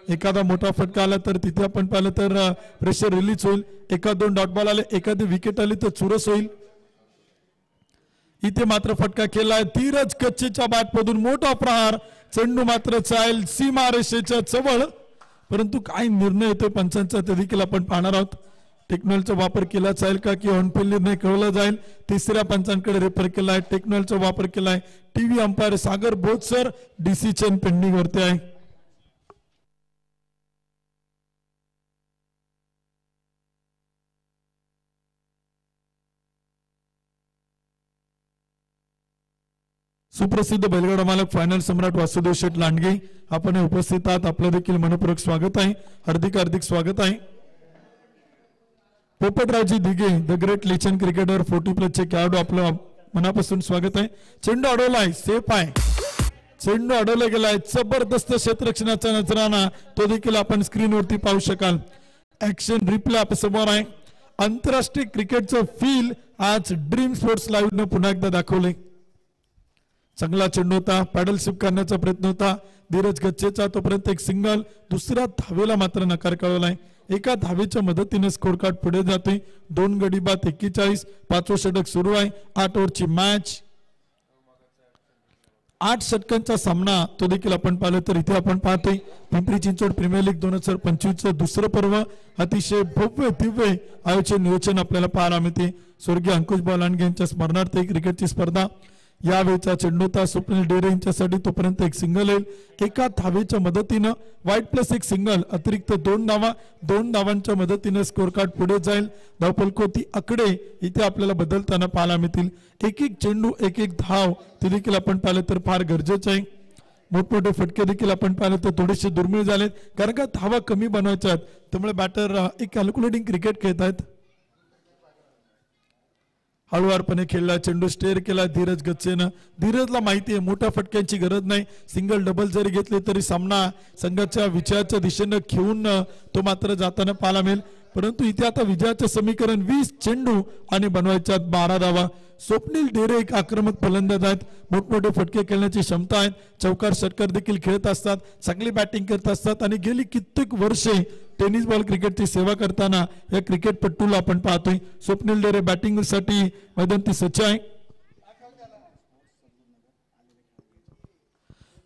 एखादा मोठा फटका आला तर तिथे आपण पाहिलं तर प्रेशर रिलीज होईल. एखाद दोन डॉट बॉल आले, एखादी विकेट आली तर चुरस होईल. इथे मात्र फटका केलाय धीरज गच्चेच्या बॅटमधून, मोठा प्रहार, चेंडू मात्र जाईल सीमारेषेच्या जवळ, परंतु काय निर्णय येतोय पंचांचा ते देखील आपण पाहणार आहोत. टेक्नॉलॉजीचा वापर केला जाईल का की ऑनफिल्ड निर्णय कळवला जाईल. तिसऱ्या पंचांकडे रेफर केलाय, टेक्नॉलॉजीचा वापर केलाय. टीव्ही अंपायर सागर बोथसर डिसिजन पेंडिंग वरती आहे. सुप्रसिद्ध बैलगाडा मालक फायनल सम्राट वासुदेव शेठ लांडगे आपण उपस्थित आहात, आपलं देखील मनपूर्वक स्वागत आहे, हार्दिक हार्दिक स्वागत आहे. Popatraoji Dighe the great legend cricketer 40+ चे खेळाडू आपलं मनापासून स्वागत आहे. चेंडू अडवलाय, सेफ आहे, चेंडू अडवला गेलाय, जबरदस्त क्षेत्ररक्षणाचा नजराना तो देखील आपण स्क्रीनवरती पाहू शकाल. ऍक्शन रिप्ले आपल्या समोर आहे. आंतरराष्ट्रीय क्रिकेटचं फील आज ड्रीम स्पोर्ट्स लाईव्ह न पुन्हा एकदा दाखवले. चांगला चेंडू होता, पॅडल स्वीप करण्याचा प्रयत्न होता धीरज गच्चेचा, तोपर्यंत एक सिंगल, दुसऱ्या धावेला मात्र नकार कळवलाय. एका धावेच्या मदतीने स्कोर कार्ड पुढे जाते. 2 गडी बाद 41. पाचवं षटक सुरू आहे. 8 ओव्हरची मॅच, 8 षटकांचा सामना तो देखील आपण पाहिलं तर इथे आपण पाहतोय पिंपरी चिंचवड प्रीमियर लीग 2025 दुसरं पर्व अतिशय भव्य दिव्य आयोजन नियोजन आपल्याला पाहायला मिळते. स्वर्गीय अंकुश लांडगे यांच्या स्मरणार्थ क्रिकेटची स्पर्धा. यावेळचा चेंडूता स्वप्नील ढेरे यांच्यासाठी, तोपर्यंत एक सिंगल येईल. एका धावेच्या मदतीनं वाईट प्लस एक सिंगल, अतिरिक्त 2 धावा, 2 धावांच्या मदतीने स्कोर कार्ड पुढे जाईल. धावफलकोती आकडे इथे आपल्याला बदलताना पाहायला मिळतील. एक एक चेंडू, एक एक धाव ते देखील आपण पाहिलं तर फार गरजेचं आहे. मोठमोठे फटके देखील आपण पाहिलं तर थोडेसे दुर्मिळ झालेत, कारण का धावा कमी बनवायच्या आहेत, त्यामुळे बॅटर एक कॅल्क्युलेटिंग क्रिकेट खेळत आहेत. हळुवारपणे खेळला, चेंडू स्टेअर केला धीरज गच्चेनं. धीरजला माहिती आहे मोठ्या फटक्यांची गरज नाही, सिंगल डबल जरी घेतले तरी सामना संघाच्या विजयाच्या दिशेनं घेऊन तो मात्र जाताना पाहायला मिळेल. परंतु इथे आता विजयाचं समीकरण 20 चेंडू आणि बनवायच्यात 12 धावा. स्वप्नील ढेरे एक आक्रमक फलंदाज आहेत, मोठमोठे फटके खेळण्याची क्षमता आहे, चौकार षटकार देखील खेळत असतात, चांगली बॅटिंग करत असतात आणि गेली कित्येक वर्षे टेनिस बॉल क्रिकेटची सेवा करताना या क्रिकेटपटूला आपण पाहतोय. स्वप्नील ढेरे बॅटिंगसाठी मैदानावरती सज्ज आहे.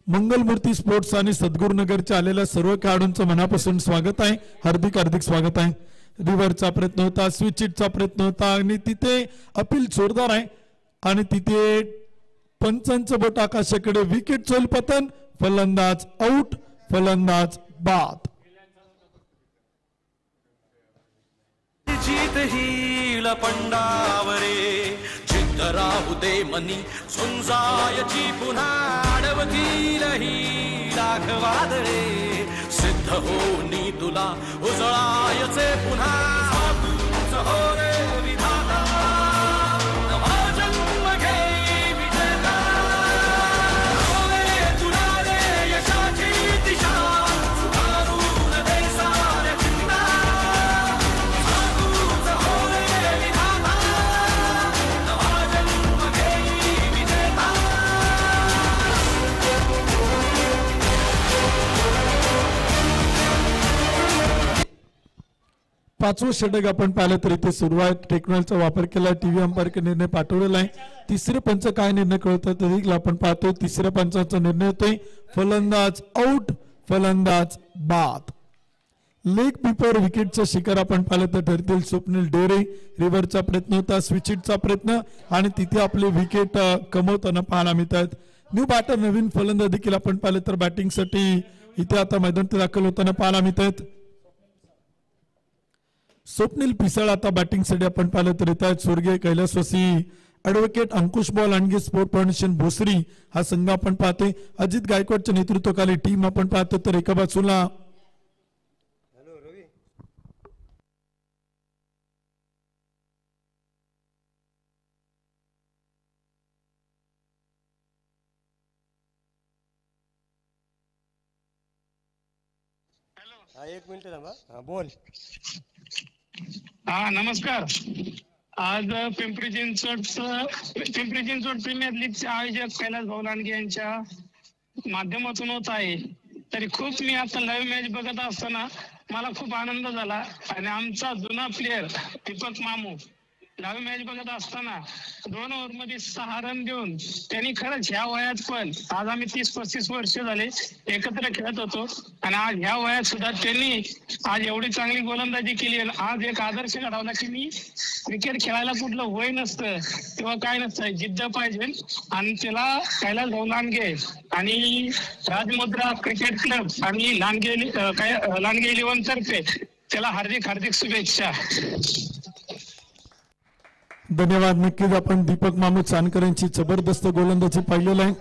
मंगलमूर्ती स्पोर्ट्स आणि सद्गुरुनगरच्या आलेल्या सर्व खेळाडूंचं मनापासून स्वागत आहे, हार्दिक हार्दिक स्वागत आहे. रिव्हरचा प्रयत्न होता, स्विचिटचा प्रयत्न होता आणि तिथे अपील जोरदार आहे आणि तिथे पंचांचं बोट आकाशाकडे, विकेट चोल पतन, फलंदाज आउट, फलंदाज बाद. जीत ही लपंडावरे जिद्द राहू दे मनी झुंजायची पुन्हा अडवतील ही लाख वादळे सिद्ध होनी तुला उजळायचे पुन्हा हो रे विधाता नवा जन्म घे विजेता हो रे तुला रे यशाची दिशा सुधारून दे साऱ्या चिंता हो रे विधाता नवा जन्म घे विजेता. पाचवं षटक आपण पाहिलं तर इथे सुरू आहे. टेक्नॉलॉजीचा वापर केला, टीव्ही अंपायर निर्णय पाठवलेला आहे. तिसरे पंच काय निर्णय कळवतात ते देखील आपण पाहतो. तिसऱ्या पंचाचा निर्णय होतोय फलंदाज आउट, फलंदाज बाद. लेग पिपर विकेटचा शिकार आपण पाहिलं तर ठरतील स्वप्नील ढेरे. रिव्हरचा प्रयत्न होता, स्विचिटचा प्रयत्न आणि तिथे आपले विकेट कमवताना पाहायला मिळतात. न्यू बॅटर नवीन फलंदाज देखील आपण पाहिलं तर बॅटिंगसाठी इथे आता मैदानात दाखल होताना पाहायला मिळतात. स्वप्नील पिसाळ आता बॅटिंगसाठी आपण पाहिलं तर येत आहेत. स्वर्गीय कैलासवासी ॲडव्होकेट अंकुश बॉल आणगे स्पोर्ट फाउंडेशन भोसरी हा संघ आपण पाहते. अजित गायकवाडच्या नेतृत्वाखाली टीम आपण पाहतो. तर एका बाजूला एक मिनिट थांबा. हा बोल. हा नमस्कार. आज पिंपरी चिंचवड प्रीमियर लीगचे आयोजक कैलास भाऊ लांडगे यांच्या माध्यमातून होत आहे. तरी खूप मी आता लाईव्ह मॅच बघत असताना मला खूप आनंद झाला आणि आमचा जुना प्लेअर दीपक मामू लाईव्ह मॅच बघत असताना 2 ओव्हरमध्ये 6 रन देऊन त्यांनी खरंच ह्या वयात पण आज आम्ही 30-35 वर्ष झाले एकत्र खेळत होतो आणि आज ह्या वयात सुद्धा त्यांनी आज एवढी चांगली गोलंदाजी केली. आज एक आदर्श घडवला की मी क्रिकेट खेळायला कुठलं वय नसतं किंवा काय नसतं, जिद्द पाहिजे आणि त्याला कैलास भाऊ लांडगे आणि राजमुद्रा क्रिकेट क्लब आणि लांडगे 11 तर्फे त्याला हार्दिक शुभेच्छा. धन्यवाद. नक्कीच आपण दीपक मामू चांदकर यांची जबरदस्त गोलंदाजी पाहिलेला आहे.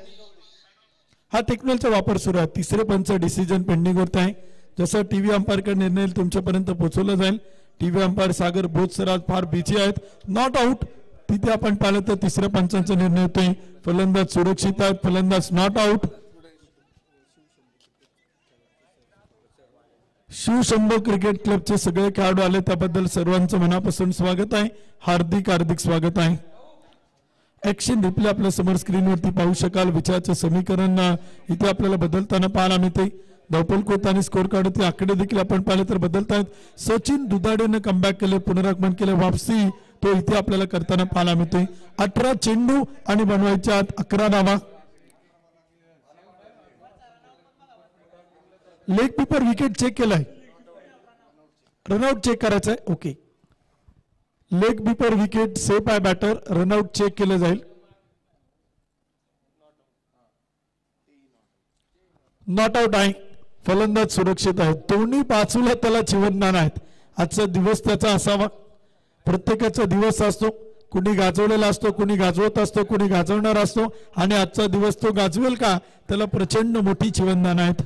हा टेक्नॉलॉजीचा वापर सुरू आहे. 3रे पंच डिसिजन पेंडिंग होत आहे. जसं टीव्ही अंपायरकडे निर्णय तुमच्यापर्यंत पोहोचवला जाईल. टीव्ही अंपायर सागर बोध सर आज फार बिझी आहेत. नॉट आउट तिथे आपण पाहिलं तर 3ऱ्या पंचांचा निर्णय होतोय. फलंदाज सुरक्षित आहेत, फलंदाज नॉट आउट. शिवशंभो क्रिकेट क्लबचे सगळे खेळाडू आले त्याबद्दल सर्वांचं मनापासून स्वागत आहे. हार्दिक स्वागत आहे. ऍक्शन रिप्ले आपल्या समोर स्क्रीनवरती पाहू शकाल. विचाराचं समीकरण इथे आपल्याला बदलताना पाहायला मिळते. धावपल कोत आणि स्कोर कार्ड आकडे देखील आपण पाहिले तर बदलत आहेत. सचिन दुधाडेनं कमबॅक केले, पुनरागमन केले, वापसी तो इथे आपल्याला करताना पाहायला मिळते. 18 चेंडू आणि बनवायच्या आत 11 धावा. लेग कीपर विकेट चेक केलाय, रनआउट चेक करायचंय. Okay, leg keeper wicket safe आहे बॅटर, रनआउट चेक केलं जाईल. नॉट आउट आहे, फलंदाज सुरक्षित आहे. दोन्ही बाजूला त्याला चिवंदन आहेत. आजचा दिवस त्याचा असावा. प्रत्येकाचा दिवस असतो. कुणी गाजवलेला असतो, कुणी गाजवत असतो, कुणी गाजवणार असतो आणि आजचा दिवस तो गाजवेल का त्याला प्रचंड मोठी चिवंदन आहेत.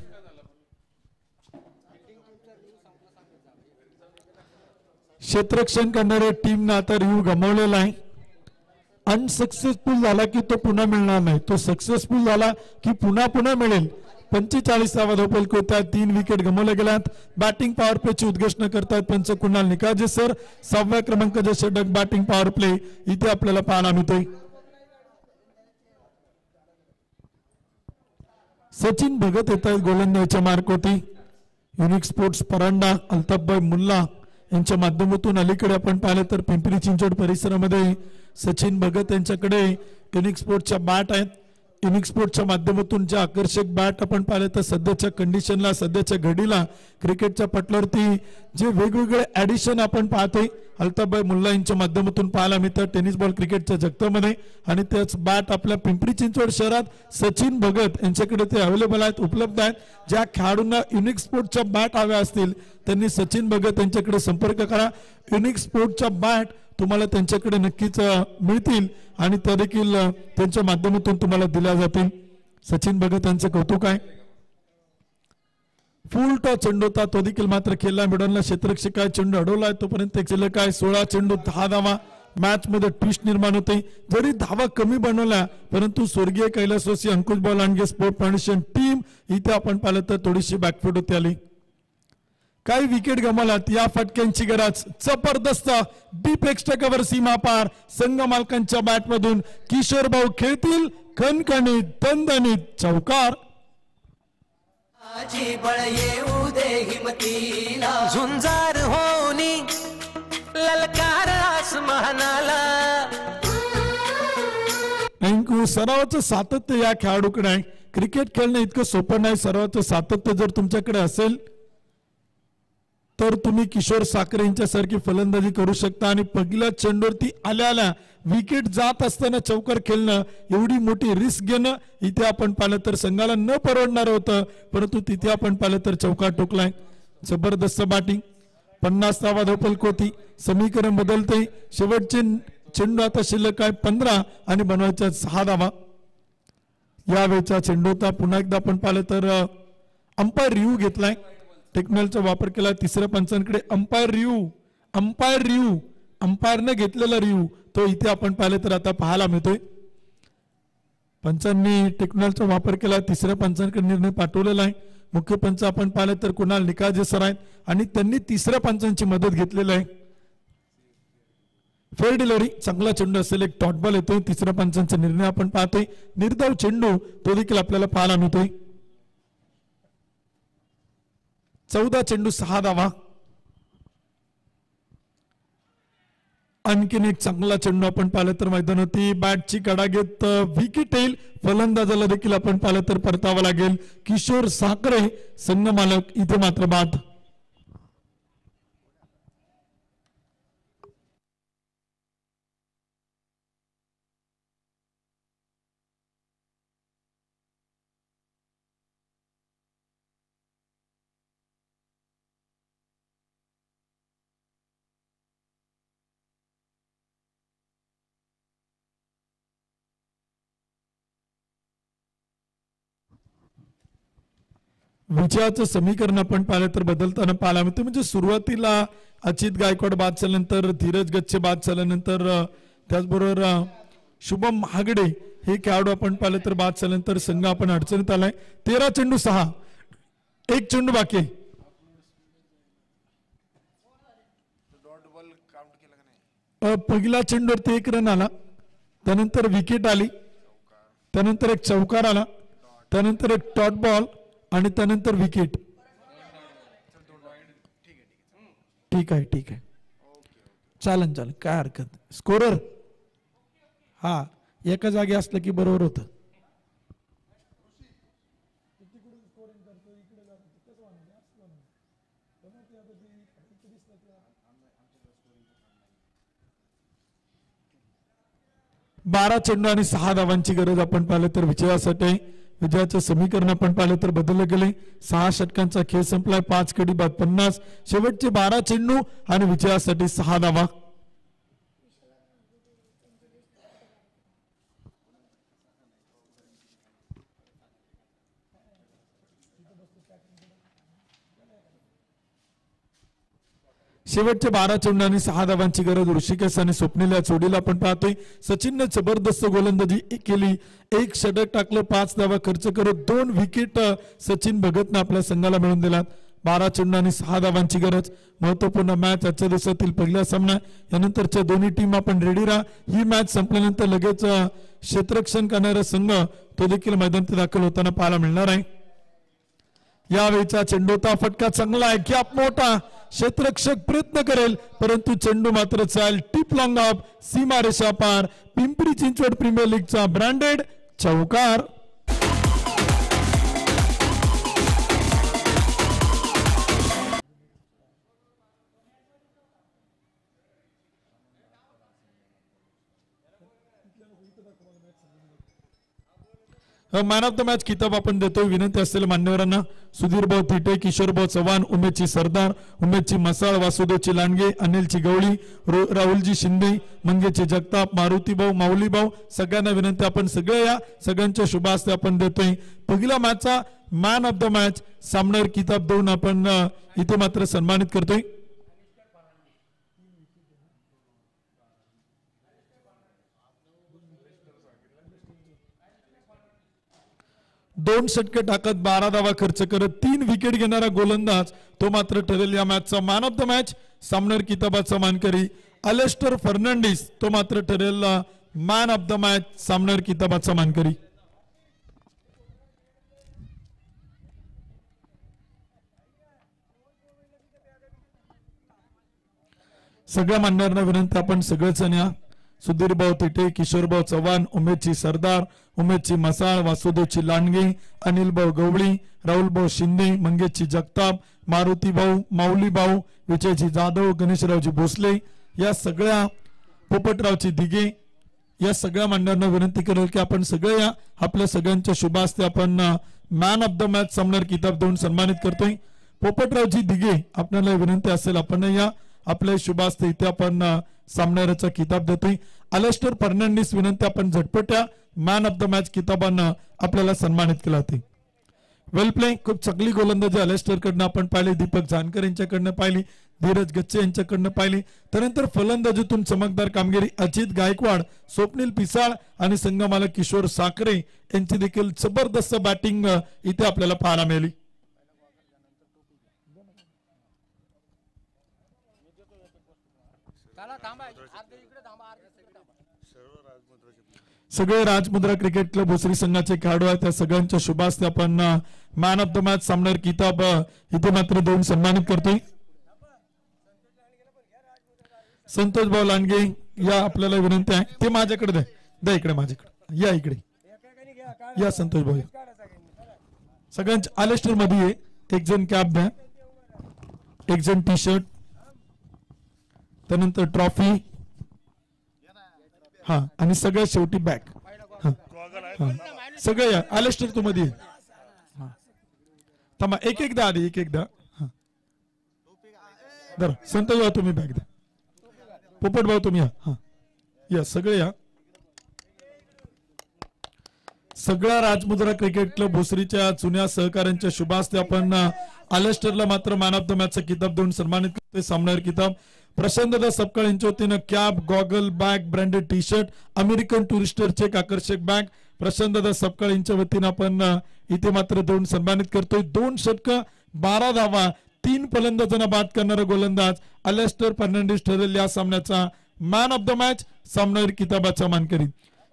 क्षेत्ररक्षण करणाऱ्या टीमनं आता रिव्ह्यू गमावलेला आहे. अनसक्सेसफुल झाला की तो पुन्हा मिळणार नाही, तो सक्सेसफुल झाला की पुन्हा मिळेल. 45 धावपल होत्या, 3 विकेट गमावल्या गेल्यात. बॅटिंग पॉवर प्लेची उद्घोषणा करतायत पंच कुणाल निकाळजे सर. 6व्या क्रमांकाचे षटक बॅटिंग पॉवर प्ले इथे आपल्याला पाहायला मिळतोय. सचिन भगत येत आहेत गोलंदाजीच्या मार्कवरती. युनिक स्पोर्ट्स परांडा अल्ताफभाई मुल्ला यांच्या माध्यमातून अलीकडे आपण पाहिलं तर पिंपरी चिंचवड परिसरामध्ये सचिन भगत यांच्याकडे युनिक स्पोर्ट्सच्या बॅट आहेत. युनिक स्पोर्ट्सच्या माध्यमातून ज्या आकर्षक बॅट आपण पाहिलं तर सध्याच्या कंडिशनला, सध्याच्या घडीला क्रिकेटच्या पटलावरती जे वेगवेगळे ॲडिशन आपण पाहतोय अल्ताफभाई मुल्ला यांच्या माध्यमातून पाहायला मिळतात टेनिस बॉल क्रिकेटच्या जगतामध्ये. आणि त्याच बॅट आपल्या पिंपरी चिंचवड शहरात सचिन भगत यांच्याकडे ते अवेलेबल आहेत, उपलब्ध आहेत. ज्या खेळाडूंना युनिक स्पोर्ट्सच्या बॅट हव्या असतील त्यांनी सचिन भगत यांच्याकडे संपर्क करा. युनिक स्पोर्ट्सच्या बॅट तुम्हाला त्यांच्याकडे नक्कीच मिळतील आणि त्या देखील त्यांच्या माध्यमातून तुम्हाला दिल्या जातील. सचिन भगत यांचं कौतुक आहे. फुल टॉस चेंडू होता तो देखील मात्र खेळला मिडॉनला क्षेत्ररक्षक आहे, चेंडू अडवलाय तोपर्यंत शिल्लक आहे 16 चेंडू 10 धावा. मॅच मध्ये ट्विस्ट निर्माण होते. जरी धावा कमी बनवल्या परंतु स्वर्गीय कैलासवासी Ankush Bal Landge sport foundation team इथे आपण पाहिलं तर थोडीशी बॅकफूट होती आली. काही विकेट गमावल्यात. या फटक्यांची गरज जबरदस्त. डीप एक्स्ट्रा कव्हर सीमा पार. संघ मालकांच्या बॅटमधून किशोर भाऊ खेळतील खणखणीत दणदणीत चौकार. बळ येऊ दे हिमतीला झुंजार होनी ललकार आसमानाला. सरावाचं सातत्य या खेळाडूकडे आहे. क्रिकेट खेळणं इतकं सोपं नाही. सरावाचं सातत्य जर तुमच्याकडे असेल तर तुम्ही किशोर साखरे यांच्यासारखी फलंदाजी करू शकता. आणि पहिल्या चेंडूवरती आल्या विकेट जात असताना चौकार खेळणं एवढी मोठी रिस्क घेणं इथे आपण पाहिलं तर संघाला न परवडणार होतं, परंतु तिथे आपण पाहिलं तर चौकार ठोकलाय. जबरदस्त बॅटिंग. 50 धावा धावपल कोती. समीकरण बदलते. शेवटचे चेंडू आता शिल्लक आहे 15 आणि बनवायच्या 6 धावा. यावेळचा चेंडू होता. पुन्हा एकदा आपण पाहिलं तर अंपायर रिव्ह्यू घेतलाय. टेक्नॉलॉजीचा वापर केला. तिसऱ्या पंचांकडे अंपायर रिव्ह्यू अंपायरने घेतलेला रिव्ह्यू तो इथे आपण पाहिलं तर आता पाहायला मिळतोय. पंचांनी टेक्नॉलॉजीचा वापर केला. तिसऱ्या पंचांकडे निर्णय पाठवलेला आहे. मुख्य पंच आपण पाहिलं तर कुणाल निकाजे सर आहेत आणि त्यांनी तिसऱ्या पंचांची मदत घेतलेली आहे. फेअर डिलिव्हरी चांगला चेंडू असेल. एक डॉट बॉल येतोय. तिसऱ्या पंचांचा निर्णय आपण पाहतोय. निर्धाव चेंडू तो देखील आपल्याला पाहायला मिळतोय. 14 चेंडू 6 धावा. आणखीन एक चांगला चेंडू आपण पाहिलं तर मैदानावरती बॅटची कडा घेत विकेट येईल. फलंदाजाला देखील आपण पाहिलं तर परतावं लागेल. किशोर साखरे संघ मालक इथे मात्र बाद. विजयाचं समीकरण आपण पाहिलं तर बदलताना पाहायला मिळतं. म्हणजे सुरुवातीला अचित गायकवाड बाद झाल्यानंतर धीरज गच्चे बाद झाल्यानंतर त्याचबरोबर शुभम महागडे हे खेळाडू आपण पाहिलं तर बाद झाल्यानंतर संघ आपण अडचणीत आलाय. 13 चेंडू 6. एक चेंडू बाकी. पहिला चेंडूवरती 1 रन आला. त्यानंतर विकेट आली. त्यानंतर एक चौकार आला. त्यानंतर एक डॉट बॉल आणि त्यानंतर विकेट. ठीक आहे चालन काय हरकत. स्कोरर हा एका जागी असलं की बरोबर होतं. बारा चेंडू आणि 6 धावांची गरज आपण पाहिलं तर विजयासाठी. विजयाचं समीकरण आपण पाहिलं तर बदलले गेले. 6 षटकांचा खेळ संपलाय. 5 गडी बाद 50. शेवटचे 12 चेंडू आणि विजयासाठी 6 धावा. शेवटचे 12 चेंडू आणि 6 धावांची गरज ऋषिकेश आणि स्वप्नील या जोडीला आपण पाहतोय. सचिनने जबरदस्त गोलंदाजी केली. 1 षटक टाकलं. 5 धावा खर्च करत 2 विकेट सचिन भगतने आपल्या संघाला मिळवून दिलात. 12 चेंडू आणि 6 धावांची गरज. महत्वपूर्ण मॅच आजच्या दिवसातील पहिला सामना. यानंतरच्या दोन्ही टीम आपण रेडी राहा. ही मॅच संपल्यानंतर लगेच क्षेत्ररक्षण करणारा संघ तो देखील मैदानात दाखल होताना पाहायला मिळणार आहे. यावेळीचा चेंडूचा फटका चांगला आहे. गॅप मोठा. क्षेत्ररक्षक प्रयत्न करेल परंतु चेंडू मात्र चाल टिप लॉंग ऑफ सीमारेषा पार. पिंपरी चिंचवड प्रीमियर लीगचा ब्रँडेड चौकार. मॅन ऑफ द मॅच किताब आपण देतोय. विनंती असलेल्या मान्यवरांना सुधीर भाऊ थिटे, किशोर भाऊ चव्हाण, उमेशची सरदार, उमेशची मसाळ, वासुदेवची लांडगे, अनिलची गवळी, राहुलजी शिंदे, मंगेची जगताप, मारुती भाऊ, माऊली भाऊ सगळ्यांना विनंती आपण सगळे या. सगळ्यांच्या शुभ हस्ते आपण देतोय. पहिल्या मॅचचा मॅन ऑफ द मॅच सामनावीर किताब देऊन आपण इथे मात्र सन्मानित करतोय. दोन षटके टाकत 12 धावा खर्च करत 3 विकेट घेणारा गोलंदाज तो मात्र ठरेल या मॅचचा मॅन ऑफ द मॅच. सामनावीर किताबाचा मानकरी अलेस्टर फर्नांडिस तो मात्र ठरेल मॅन ऑफ द मॅच, सामनावीर किताबाचा मानकरी. सगळ्या मान्यवरांना विनंती आपण सगळेच या. सुधीर भाऊ तिटे, किशोर भाऊ चव्हाण, उमेशची सरदार, उमेशची मसाळ, वासुदेवची लांडगे, अनिल भाऊ गवळी, राहुल भाऊ शिंदे, मंगेशची जगताप, मारुती भाऊ, माऊली भाऊ, विजयजी जाधव, गणेशरावजी भोसले या सगळ्या, पोपटरावची दिघे या सगळ्या मान्यवरांना विनंती करेल की आपण सगळे या. आपल्या सगळ्यांच्या शुभ हस्ते आपण मॅन ऑफ द मॅच सामनावीर किताब देऊन सन्मानित करतोय. पोपटरावजी दिघे आपल्याला विनंती असेल आपण या आपल्या शुभास्ते इथे आपण सामनाऱ्याचा किताब देतोय. अलेस्टर फर्नांडिस विनंती आपण झटपट्या मॅन ऑफ द मॅच किताबानं आपल्याला सन्मानित केला होते. वेल प्ले, खूप चांगली गोलंदाजी अलेस्टर कडनं आपण पाहिली, दीपक जानकर यांच्याकडनं पाहिली, धीरज गच्चे यांच्याकडनं पाहिली. त्यानंतर फलंदाजीतून चमकदार कामगिरी अजित गायकवाड, स्वप्नील पिसाळ आणि संघमालक किशोर साखरे यांची देखील जबरदस्त बॅटिंग इथे आपल्याला पाहायला मिळाली. सगळे राजमुद्रा क्रिकेट क्लब भोसरी संघाचे खेळाडू आहेत. त्या सगळ्यांच्या शुभास्ते आपण मॅन ऑफ द मॅच सामनार किताब इथे मात्र देऊन सन्मानित करतोय. संतोष भाऊ लांडगे या आपल्याला विनंती आहे, ते माझ्याकडे द्या इकडे, माझ्याकडे या, इकडे या संतोष भाऊ. सगळ्यांच्या अलेस्टर मध्ये एक जण कॅप द्या, एक जण टी शर्ट, त्यानंतर ट्रॉफी, हा आणि सगळ्यात शेवटी बॅग. सगळं या अलेस्टर तू मध्ये थांबा, एक एकदा आधी एक एकदा. बरं संतोष भाऊ तुम्ही बॅग द्या, पोपट भाऊ तुम्ही या सगळे या. सगळ्या राजमुद्रा क्रिकेट क्लब भोसरीच्या जुन्या सहकाऱ्यांच्या शुभास्ते आपण अलेस्टरला मात्र मॅन ऑफ द मॅचचा किताब देऊन सन्मानित करतोय. सामनावीर किताब प्रशांतदा सपकाळ यांच्या वतीनं cap, goggle, bag, branded T shirt, American टुरिस्टरचे एक आकर्षक बॅग प्रशांतदा सपकाळ यांच्या वतीनं आपण इथे मात्र देऊन सन्मानित करतोय. 2 षटकं 12 धावा 3 फलंदाजांना बाद करणारा गोलंदाज अलेस्टर फर्नांडिस ठरेल या सामन्याचा मॅन ऑफ द मॅच, सामनावीर किताबाचा मानकरी.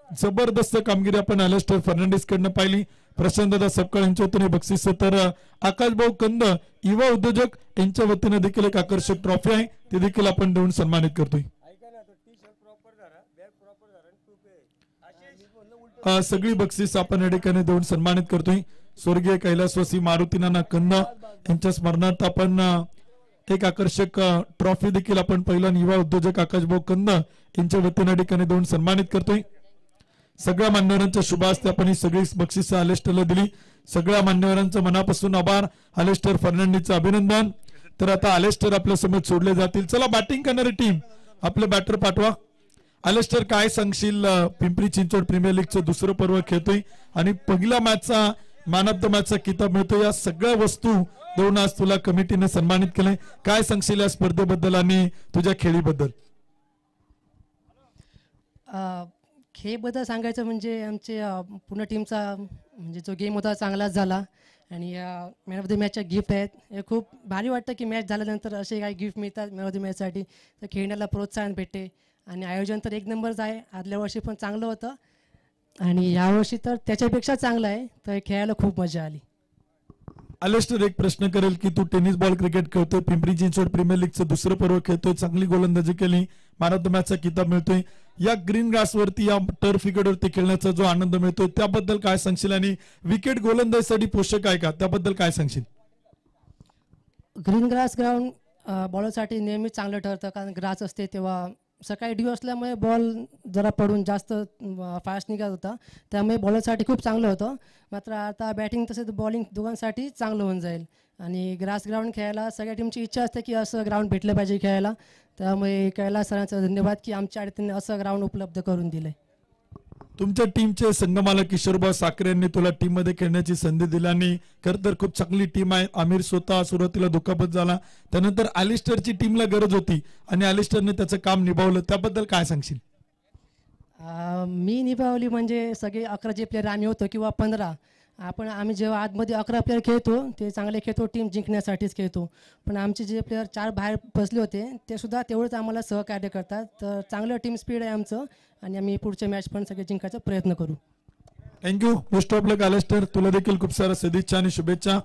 जबरदस्त कामगिरी आपण अलेस्टर फर्नांडिस कडनं पाहिली. प्रशांतदा सपकाळ यांच्या वतीने बक्षीस, तर आकाशभाऊ कंद युवा उद्योजक यांच्या वतीनं देखील एक आकर्षक ट्रॉफी आहे, ते देखील आपण देऊन सन्मानित करतोय. सगळी बक्षीस आपण या ठिकाणी देऊन सन्मानित करतोय. स्वर्गीय कैलासवासी मारुतीनाना कंद यांच्या स्मरणार्थ आपण एक आकर्षक ट्रॉफी देखील आपण पहिला युवा उद्योजक आकाशभाऊ कंद यांच्या वतीने ठिकाणी देऊन सन्मानित करतोय. सगळ्या मान्यवरांच्या शुभास्ते आपण ही सगळी बक्षिसं अलेस्टरला दिली. सगळ्या मान्यवरांचं मनापासून आभार, अलेस्टर फर्नांडिसचं अभिनंदन. तर आता अलेस्टर आपल्या समोर सोडले जातील. चला बॅटिंग करणारी टीम आपले बॅटर पाठवा. अलेस्टर काय सांगशील, पिंपरी चिंचवड प्रीमियर लीगचं दुसरं पर्व खेळतोय आणि पहिल्या मॅचचा मॅन ऑफ द मॅचचा किताब मिळतोय. या सगळ्या वस्तू देऊन आज तुला कमिटीने सन्मानित केलंय. काय सांगशील या स्पर्धेबद्दल आणि तुझ्या खेळीबद्दल? खेळबद्दल सांगायचं म्हणजे आमच्या पूर्ण टीमचा म्हणजे जो गेम होता चांगलाच झाला आणि मॅन ऑफ द मॅचच्या गिफ्ट आहेत. हे खूप भारी वाटतं की मॅच झाल्यानंतर असे काही गिफ्ट मिळतात मॅन ऑफ द मॅचसाठी, तर खेळण्याला प्रोत्साहन भेटते आणि आयोजन तर एक नंबरच आहे. आदल्या वर्षी पण चांगलं होतं आणि यावर्षी तर त्याच्यापेक्षा चांगलं आहे, तर खेळायला खूप मजा आली. अलेस्टर एक प्रश्न करेल की तू टेनिस बॉल क्रिकेट खेळतोय, पिंपरी चिंचवड प्रीमियर लीगचं दुसरं पर्व खेळतोय, चांगली गोलंदाजी केली, मॅन ऑफ द मॅचचा किताब मिळतोय. या ग्रीन ग्रासवरती या टर्फ विकेटवरती खेळण्याचा जो आनंद मिळतोय त्याबद्दल काय सांगशील आणि विकेट गोलंदाजीसाठी पोषक आहे का, त्याबद्दल काय सांगशील? ग्रीन ग्रास ग्राउंड बॉलरसाठी नेहमीच चांगलं ठरतं, कारण ग्रास असते तेव्हा सकाळी ड्यू असल्यामुळे बॉल जरा पडून जास्त फास्ट निघत होता, त्यामुळे बॉलरसाठी खूप चांगलं होतं. मात्र आता बॅटिंग तसेच बॉलिंग दोघांसाठी चांगलं होऊन जाईल आणि ग्रास ग्राउंड खेळायला सगळ्या टीमची इच्छा असते की असं ग्राउंड भेटलं पाहिजे खेळायला. त्यामुळे कैलास सरांचा धन्यवाद की आमच्या त्यांनी असं ग्राउंड उपलब्ध करून दिलंय. तुमच्या टीमचे संघमालक किशोरभाऊ साखरे यांनी तुला टीम मध्ये खेळण्याची संधी दिली आणि खरं तर खूप चांगली टीम आहे. आमिर स्वतः सुरुवातीला दुखापत झाला, त्यानंतर अलिस्टरची टीमला गरज होती आणि अलिस्टरने त्याचं काम निभावलं, त्याबद्दल काय सांगशील? मी निभावली म्हणजे सगळे 11 जे प्लेयर आम्ही होतो किंवा 15, आम्ही जेव्हा आतमध्ये 11 प्लेयर खेळतो ते चांगले खेळतो, टीम जिंकण्यासाठीच खेळतो. पण आमचे जे प्लेयर 4 बाहेर बसले होते ते सुद्धा तेवढंच आम्हाला सहकार्य करतात. तर चांगलं टीम स्पीड आहे आमचं आणि आम्ही पुढच्या मॅच पण सगळे जिंकायचा प्रयत्न करू. थँक्यू. बेस्ट ऑफ लक अलेस्टर. तुला देखील खूप साऱ्या सदिच्छा आणि शुभेच्छा.